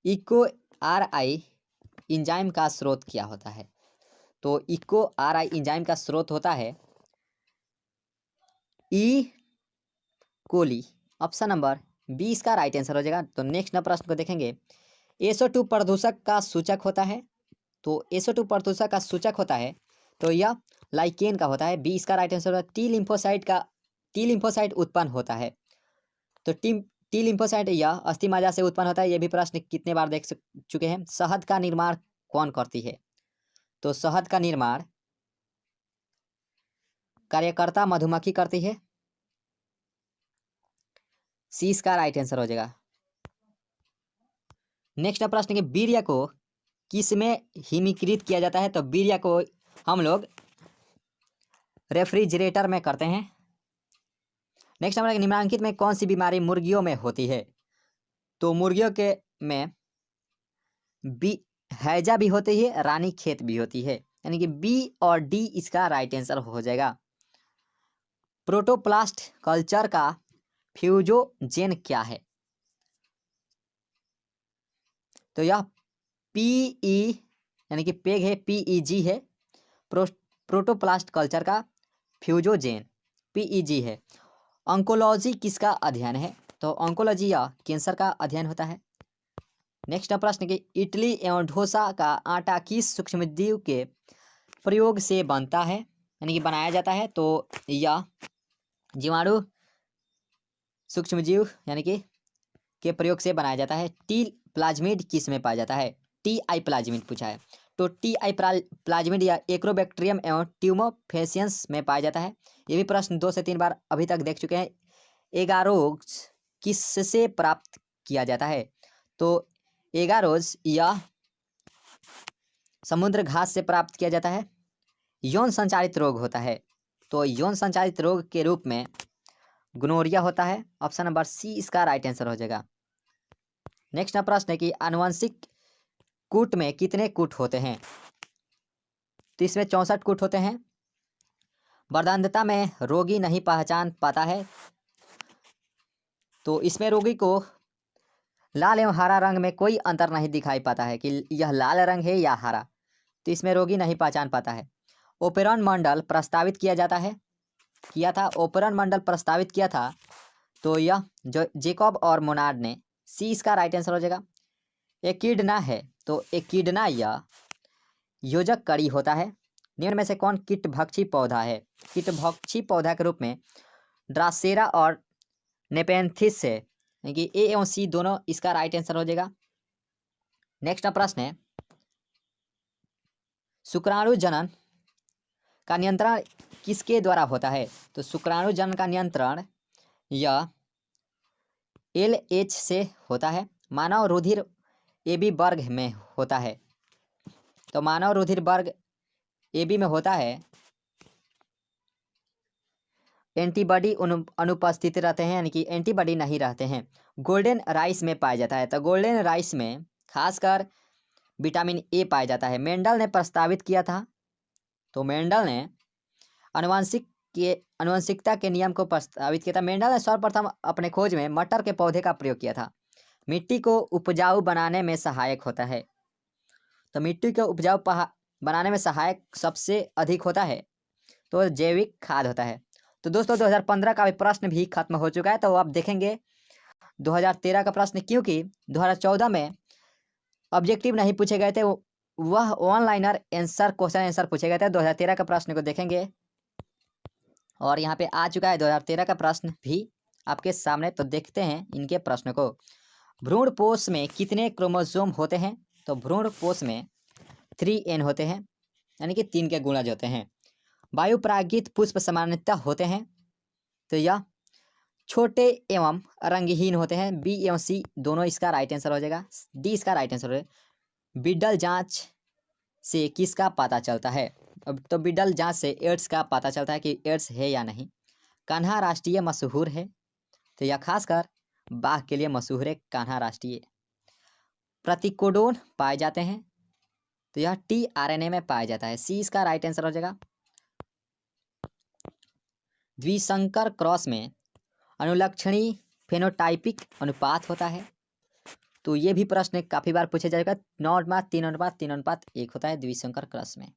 इको आर आई इंजाइम का स्रोत क्या होता है? तो इको आर आई इंजाइम का स्रोत होता है ई कोली। ऑप्शन नंबर बी इसका राइट आंसर हो जाएगा। तो नेक्स्ट प्रश्न को देखेंगे। SO2 प्रदूषक का सूचक होता है। तो SO2 प्रदूषक का सूचक होता है तो यह लाइकेन का होता है। बी इसका राइट आंसर होगा। टी लिम्फोसाइट उत्पन्न होता है। तो टी लिम्फोसाइट यह अस्थि मज्जा से उत्पन्न होता है। यह भी प्रश्न कितने बार देख चुके हैं। शहद का निर्माण कौन करती है? तो शहद का निर्माण कार्यकर्ता मधुमक्खी करती है। सी इसका राइट आंसर हो जाएगा। नेक्स्ट प्रश्न के वीर्य को किसमें हिमीकृत किया जाता है? तो वीर्य को हम लोग रेफ्रिजरेटर में करते हैं। नेक्स्ट नंबर निम्नलिखित में कौन सी बीमारी मुर्गियों में होती है? तो मुर्गियों के में हैजा भी होती है, रानी खेत भी होती है, यानी कि बी और डी इसका राइट आंसर हो जाएगा। प्रोटोप्लास्ट कल्चर का फ्यूजोजेन क्या है? तो यह PE यानी कि पेग है, PEG है, प्रोटोप्लास्ट कल्चर का फ्यूजोजेन PEG है। ऑन्कोलॉजी किसका अध्ययन है? तो ऑन्कोलॉजी या कैंसर का अध्ययन होता है। नेक्स्ट प्रश्न कि इडली एवं डोसा का आटा किस सूक्ष्मजीव के प्रयोग से बनता है, यानी कि बनाया जाता है? तो यह जीवाणु सूक्ष्मजीव यानी कि के प्रयोग से बनाया जाता है। टी प्लाज्मिड किस में पाया जाता है? TI प्लाज्मिड पूछा है। तो TI प्लाज्मिड या एक्रोबैक्टीरियम एवं ट्यूमोफेसियंस में पाया जाता है। ये भी प्रश्न 2 से 3 बार अभी तक देख चुके हैं। एगारोज किससे प्राप्त किया जाता है? तो एगारोज या समुद्र घास से प्राप्त किया जाता है। यौन संचारित रोग होता है, तो यौन संचारित रोग के रूप में गोनोरिया होता है। ऑप्शन नंबर C इसका राइट आंसर हो जाएगा। नेक्स्ट प्रश्न है कि आनुवंशिक कूट में कितने कूट होते हैं? तो इसमें 64 कूट होते हैं। वरदानता में रोगी नहीं पहचान पाता है, तो इसमें रोगी को लाल एवं हरा रंग में कोई अंतर नहीं दिखाई पाता है कि यह लाल रंग है या हरा, तो इसमें रोगी नहीं पहचान पाता है। ओपेरॉन मंडल प्रस्तावित किया था, ओपेरॉन मंडल प्रस्तावित किया था, तो यह जो जेकब और मोनार्ड ने। C इसका राइट आंसर हो जाएगा। एकिडना है, तो एकिडना या योजक कड़ी होता है। निम्न में से कौन कीटभक्षी पौधा है? कीटभक्षी पौधा के रूप में ड्रासेरा और नेपेंथिस है, यानी कि A एवं C दोनों इसका राइट आंसर हो जाएगा। नेक्स्ट प्रश्न है शुक्राणु जनन का नियंत्रण किसके द्वारा होता है? तो शुक्राणु जनन का नियंत्रण यह LH से होता है। मानव रुधिर AB वर्ग में होता है, तो मानव रुधिर वर्ग AB में होता है। एंटीबॉडी अनुपस्थित रहते हैं, यानी कि एंटीबॉडी नहीं रहते हैं। गोल्डन राइस में पाया जाता है, तो गोल्डन राइस में खासकर विटामिन A पाया जाता है। मेंडल ने प्रस्तावित किया था, तो मेंडल ने आनुवंशिकता के नियम को प्रस्तावित किया था। मेंडल ने सर्वप्रथम अपने खोज में मटर के पौधे का प्रयोग किया था। मिट्टी को उपजाऊ बनाने में सहायक होता है, तो मिट्टी को उपजाऊ बनाने में सहायक सबसे अधिक होता है तो जैविक खाद होता है। तो दोस्तों 2015 का भी प्रश्न भी खत्म हो चुका है, तो आप देखेंगे 2013 का प्रश्न, क्योंकि 2014 में ऑब्जेक्टिव नहीं पूछे गए थे, वह one liner answer question answer पूछे गए थे। 2013 का प्रश्न को देखेंगे और यहाँ पे आ चुका है 2013 का प्रश्न भी आपके सामने, तो देखते हैं इनके प्रश्न को। भ्रूणपोष में कितने क्रोमोसोम होते हैं? तो भ्रूणपोष में 3N होते हैं, यानी कि 3 के गुणज होते हैं। वायुपरागित पुष्प सामान्यतः होते हैं, तो यह छोटे एवं रंगहीन होते हैं। B एवं C दोनों इसका राइट आंसर हो जाएगा। D इसका राइट आंसर है। बिडल जांच से किसका पता चलता है? तो बिडल जांच से एड्स का पता चलता है कि एड्स है या नहीं। कान्हा राष्ट्रीय मशहूर है, तो यह खासकर बाघ के लिए मशहूर है कान्हा राष्ट्रीय। प्रतिकोडोन पाए जाते हैं, तो यह tRNA में पाया जाता है। C इसका राइट आंसर हो जाएगा। द्विसंकर क्रॉस में अनुलक्षणी फेनोटाइपिक अनुपात होता है, तो ये भी प्रश्न काफी बार पूछे जाएगा। 9:3:3:1 होता है द्विसंकर क्रॉस में।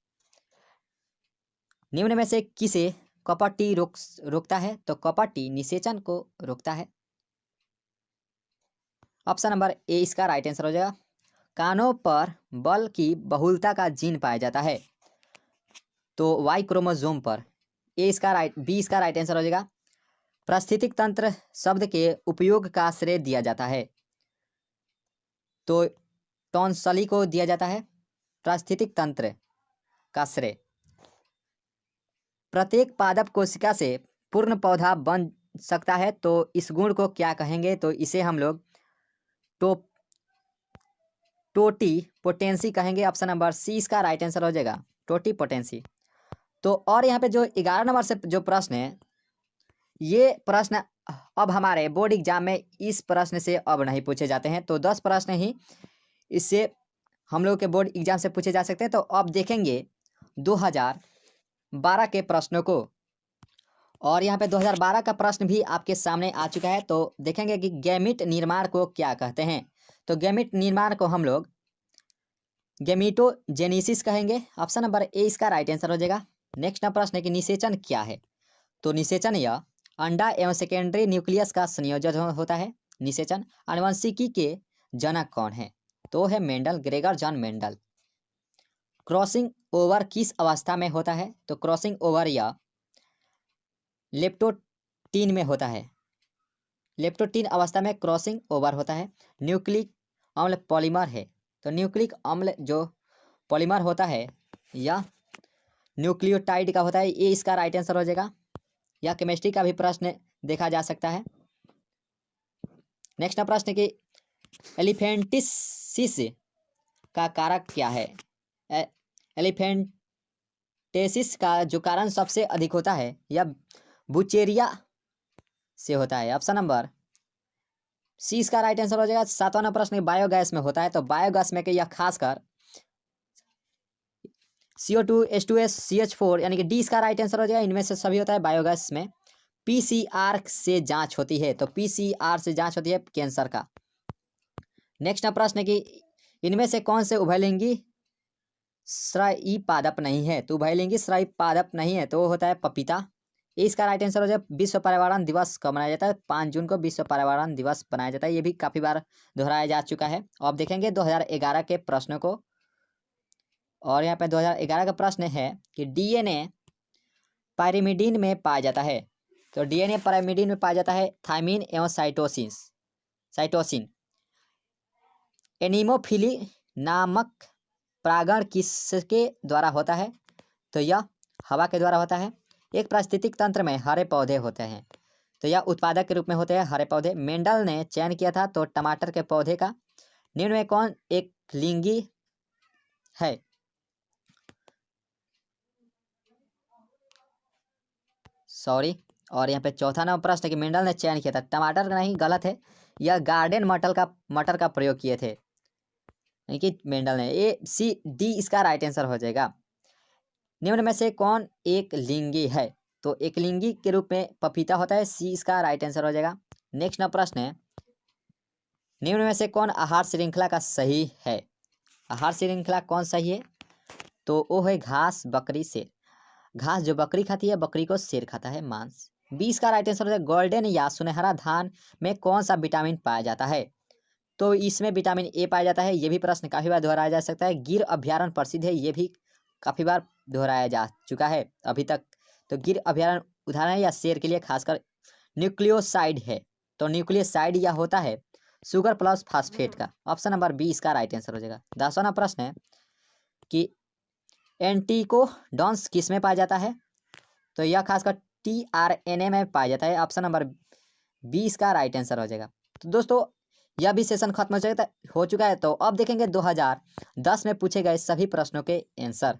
निम्न में से किसे कपटी रोकता है? तो कपटी निषेचन को रोकता है। ऑप्शन नंबर A इसका राइट आंसर हो जाएगा। कानों पर बल की बहुलता का जीन पाया जाता है, तो Y क्रोमोसोम पर। B इसका राइट आंसर हो जाएगा। पारिस्थितिक तंत्र शब्द के उपयोग का श्रेय दिया जाता है, तो टॉन्सली को दिया जाता है पारिस्थितिक तंत्र का श्रेय। प्रत्येक पादप कोशिका से पूर्ण पौधा बन सकता है, तो इस गुण को क्या कहेंगे? तो इसे हम लोग टोटी पोटेंसी कहेंगे। ऑप्शन नंबर C इसका राइट आंसर हो जाएगा, टोटी पोटेंसी। तो और यहाँ पे जो 11 नंबर से जो प्रश्न है, ये प्रश्न अब हमारे बोर्ड एग्जाम में इस प्रश्न से अब नहीं पूछे जाते हैं, तो 10 प्रश्न ही इससे हम लोग के बोर्ड एग्जाम से पूछे जा सकते हैं। तो अब देखेंगे 2012 के प्रश्नों को, और यहाँ पे 2012 का प्रश्न भी आपके सामने आ चुका है। तो देखेंगे कि गैमीट निर्माण को क्या कहते हैं। तो गैमीट निर्माण को हम लोग गेमिटोजेनेसिस कहेंगे। ऑप्शन नंबर ए इसका राइट आंसर हो जाएगा। नेक्स्ट प्रश्न है कि निषेचन क्या है। तो निषेचन यह अंडा एवं सेकेंडरी न्यूक्लियस का संयोजन होता है। निषेचन। आनुवंशिकी के जनक कौन है। तो है Mendel, Gregor John Mendel. Crossing over किस अवस्था में होता है। तो क्रॉसिंग ओवर या लेप्टोटीन में होता है। लेप्टोटीन अवस्था में क्रॉसिंग ओवर होता है। न्यूक्लिक अम्ल पॉलीमर है। तो न्यूक्लिक अम्ल जो पॉलीमर होता है या न्यूक्लियोटाइड का होता है, ये इसका राइट आंसर हो जाएगा। या केमिस्ट्री का भी प्रश्न देखा जा सकता है। नेक्स्ट प्रश्न कि एलिफेंटिसिस का कारक क्या है। एलिफेंटेसिस का जो कारण सबसे अधिक होता है यह बुचेरिया से होता है। ऑप्शन नंबर सी इसका राइट आंसर हो जाएगा। 7वां प्रश्न बायोगैस में होता है। तो बायोगैस में यह खासकर CO2 H2S CH4 यानी कि डी इसका राइट आंसर हो जाएगा। इनमें से सभी होता है बायोगैस में। PCR से जांच होती है। तो PCR से जांच होती है कैंसर का। नेक्स्ट प्रश्न है कि इनमें से कौन से उभयलिंगी श्रायी पादप नहीं है। तो उभयलिंगी श्रायी पादप नहीं है तो वो होता है पपीता। इसका राइट आंसर हो जाए। विश्व पर्यावरण दिवस कब मनाया जाता है। 5 जून को विश्व पर्यावरण दिवस मनाया जाता है। ये भी काफ़ी बार दोहराया जा चुका है। अब देखेंगे 2011 के प्रश्नों को। और यहाँ पे 2011 का प्रश्न है कि DNA पायरिमिडीन में पाया जाता है। तो DNA पायरिमिडीन में पाया जाता है थायमिन एवं साइटोसिन। एनीमोफिली नामक परागण किसके द्वारा होता है। तो यह हवा के द्वारा होता है। एक पारिस्थितिक तंत्र में हरे पौधे होते हैं। तो यह उत्पादक के रूप में होते हैं हरे पौधे। मेंडल ने चयन किया था तो टमाटर के पौधे का। निम्न में कौन एक लिंगी है। सॉरी। और यहाँ पे चौथा नंबर प्रश्न है कि मेंडल ने चयन किया था टमाटर का, नहीं गलत है, यह गार्डन मटर का प्रयोग किए थे, यानी कि मेंडल ने। ए सी डी इसका राइट आंसर हो जाएगा। निम्न में से कौन एक लिंगी है। तो एक लिंगी के रूप में पपीता होता है। सी इसका राइट आंसर हो जाएगा। नेक्स्ट प्रश्न है निम्न में से कौन आहार श्रृंखला का सही है। आहार श्रृंखला कौन सही है। तो वो है घास, बकरी, शेर। घास जो बकरी खाती है, बकरी को शेर खाता है मांस। 20 का राइट आंसर हो जाएगा। गोल्डन या सुनहरा धान में कौन सा विटामिन पाया जाता है। तो इसमें विटामिन ए पाया जाता है। ये भी प्रश्न काफ़ी बार दोहराया जा सकता है। गिर अभ्यारण्य प्रसिद्ध है। ये भी काफ़ी बार दोहराया जा चुका है अभी तक। तो गिर अभ्यारण्य उदाहरण है या शेर के लिए खासकर न्यूक्लियोसाइड है। तो न्यूक्लियोसाइड यह होता है शुगर प्लस फास्फेट का। ऑप्शन नंबर बी इसका राइट आंसर हो जाएगा। 10वां प्रश्न है कि एंटीकोडॉन्स किस में पाया जाता है। तो यह खासकर tRNA में पाया जाता है। ऑप्शन नंबर बी इसका राइट आंसर हो जाएगा। तो दोस्तों यह भी सेशन खत्म हो चुका है। तो अब देखेंगे 2010 में पूछे गए सभी प्रश्नों के आंसर।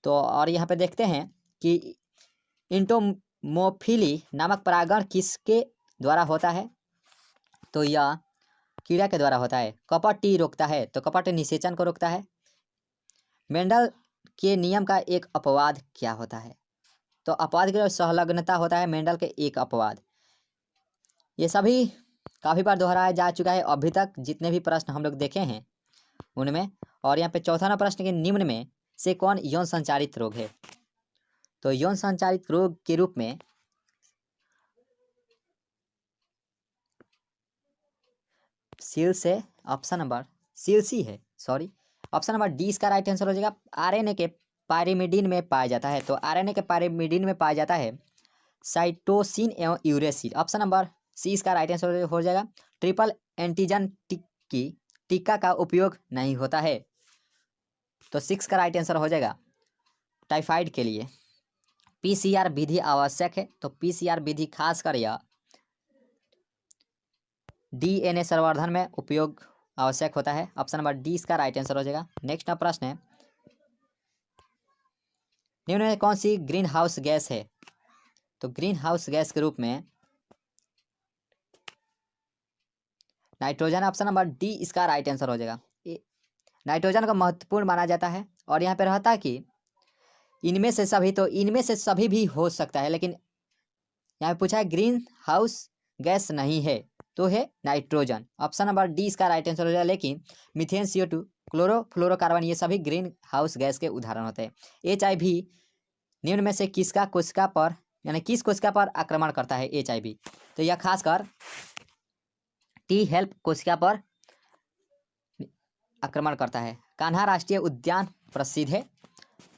तो और यहाँ पे देखते हैं कि इंटोमोफिली नामक परागण किसके द्वारा होता है। तो यह कीड़ा के द्वारा होता है। कपट टी रोकता है। तो कपट निषेचन को रोकता है। मेंडल के नियम का एक अपवाद क्या होता है। तो अपवाद के संलग्नता होता है मेंडल के एक अपवाद। ये सभी काफ़ी बार दोहराया जा चुका है अभी तक जितने भी प्रश्न हम लोग देखे हैं उनमें। और यहाँ पे चौथा प्रश्न के निम्न में से कौन यौन संचारित रोग है। तो यौन संचारित रोग के रूप में सील्स है। ऑप्शन नंबर सील्सी है, सॉरी। ऑप्शन नंबर डी इसका राइट आंसर हो जाएगा। आरएनए के पायरिमिडीन में पाया जाता है। तो आरएनए के पायरिमिडीन में पाया जाता है साइटोसिन एवं यूरेसिल। ऑप्शन नंबर सी इसका राइट आंसर हो जाएगा। ट्रिपल एंटीजन टीका का उपयोग नहीं होता है। तो 6 का राइट आंसर हो जाएगा। टाइफाइड के लिए PCR विधि आवश्यक है। तो PCR विधि खासकर यह DNA संवर्धन में उपयोग आवश्यक होता है। ऑप्शन नंबर डी इसका राइट आंसर हो जाएगा। नेक्स्ट प्रश्न है निम्न में कौन सी ग्रीन हाउस गैस है। तो ग्रीन हाउस गैस के रूप में नाइट्रोजन। ऑप्शन नंबर डी इसका राइट आंसर हो जाएगा। नाइट्रोजन को महत्वपूर्ण माना जाता है। और यहाँ पे रहता है कि इनमें से सभी, तो इनमें से सभी भी हो सकता है, लेकिन यहाँ पे पूछा है ग्रीन हाउस गैस नहीं है। तो है नाइट्रोजन। ऑप्शन नंबर डी इसका राइट आंसर हो जाएगा। लेकिन मीथेन, CO2, क्लोरोफ्लोरोकार्बन ये सभी ग्रीन हाउस गैस के उदाहरण होते हैं। HIV निम्न में से किसका कोशिका पर यानी किस कोशिका पर आक्रमण करता है HIV? तो यह खासकर टी हेल्प कोशिका पर आक्रमण करता है। कान्हा राष्ट्रीय उद्यान प्रसिद्ध है,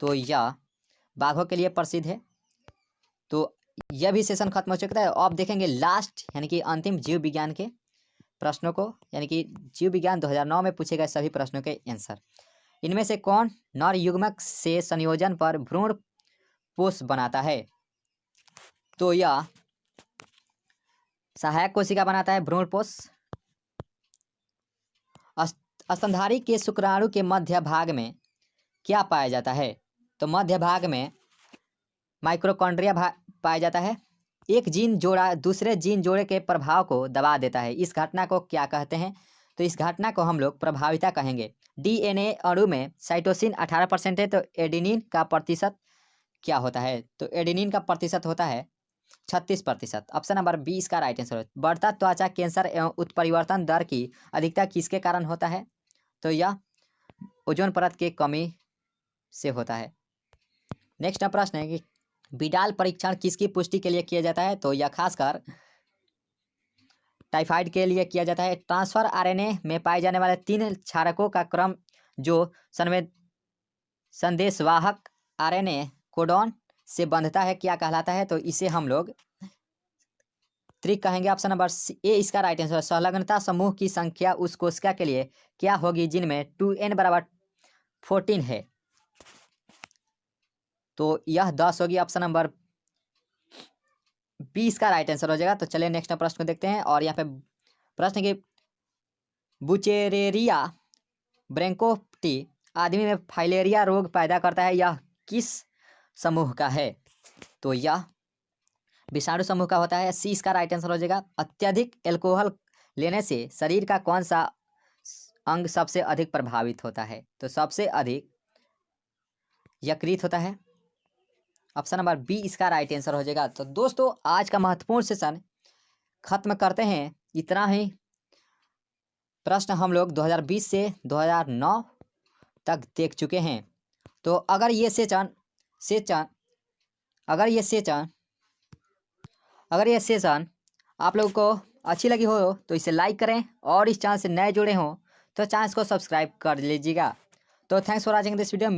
तो यह बाघों के लिए प्रसिद्ध है। तो यह भी सेशन खत्म हो चुका है। अब देखेंगे लास्ट यानी कि अंतिम जीव विज्ञान के प्रश्नों को, यानी कि जीव विज्ञान 2009 में पूछे गए सभी प्रश्नों के आंसर। इनमें से कौन नर युग्मक से संयोजन पर भ्रूण पोष बनाता है? तो यह सहायक कोशिका बनाता है भ्रूण पोष। स्तनधारी के शुक्राणु के मध्य भाग में क्या पाया जाता है? तो मध्य भाग में माइक्रोकॉन्ड्रिया पाया जाता है। एक जीन जोड़ा दूसरे जीन जोड़े के प्रभाव को दबा देता है, इस घटना को क्या कहते हैं? तो इस घटना को हम लोग प्रभाविता कहेंगे। DNA अणु में साइटोसिन 18% है, तो एडेनिन का प्रतिशत क्या होता है? तो एडेनिन का प्रतिशत होता है 36%। ऑप्शन नंबर बी इसका राइट आंसर है। बढ़ता त्वचा कैंसर एवं उत्परिवर्तन दर की अधिकता किसके कारण होता है? तो यह ओजोन परत के कमी से होता है। नेक्स्ट प्रश्न है कि विडाल परीक्षण किसकी पुष्टि के लिए किया जाता है? तो यह खासकर टाइफाइड के लिए किया जाता है। ट्रांसफर RNA में पाए जाने वाले 3 क्षारकों का क्रम जो संदेशवाहक RNA कोडॉन से बंधता है क्या कहलाता है? तो इसे हम लोग त्रिक कहेंगे। ऑप्शन नंबर ए इसका राइट आंसर है। संलग्नता समूह की संख्या उस कोशिका के लिए क्या होगी जिनमें 2n बराबर 14 है? तो यह 10 होगी। ऑप्शन नंबर बी इसका राइट आंसर हो जाएगा। तो चलिए नेक्स्ट प्रश्न को देखते हैं। और यहाँ पे प्रश्न के बुचेरेरिया ब्रैंकोप्टी आदमी में फाइलेरिया रोग पैदा करता है, यह किस समूह का है? तो यह विषाणु समूह का होता है। सी इसका राइट आंसर हो जाएगा। अत्यधिक एल्कोहल लेने से शरीर का कौन सा अंग सबसे अधिक प्रभावित होता है? तो सबसे अधिक यकृत होता है। ऑप्शन नंबर बी इसका राइट आंसर हो जाएगा। तो दोस्तों आज का महत्वपूर्ण सेशन खत्म करते हैं। इतना ही प्रश्न हम लोग 2020 से 2009 तक देख चुके हैं। तो अगर ये सेशन आप लोगों को अच्छी लगी हो तो इसे लाइक करें, और इस चैनल से नए जुड़े हों तो चैनल को सब्सक्राइब कर लीजिएगा। तो thanks for watching this video.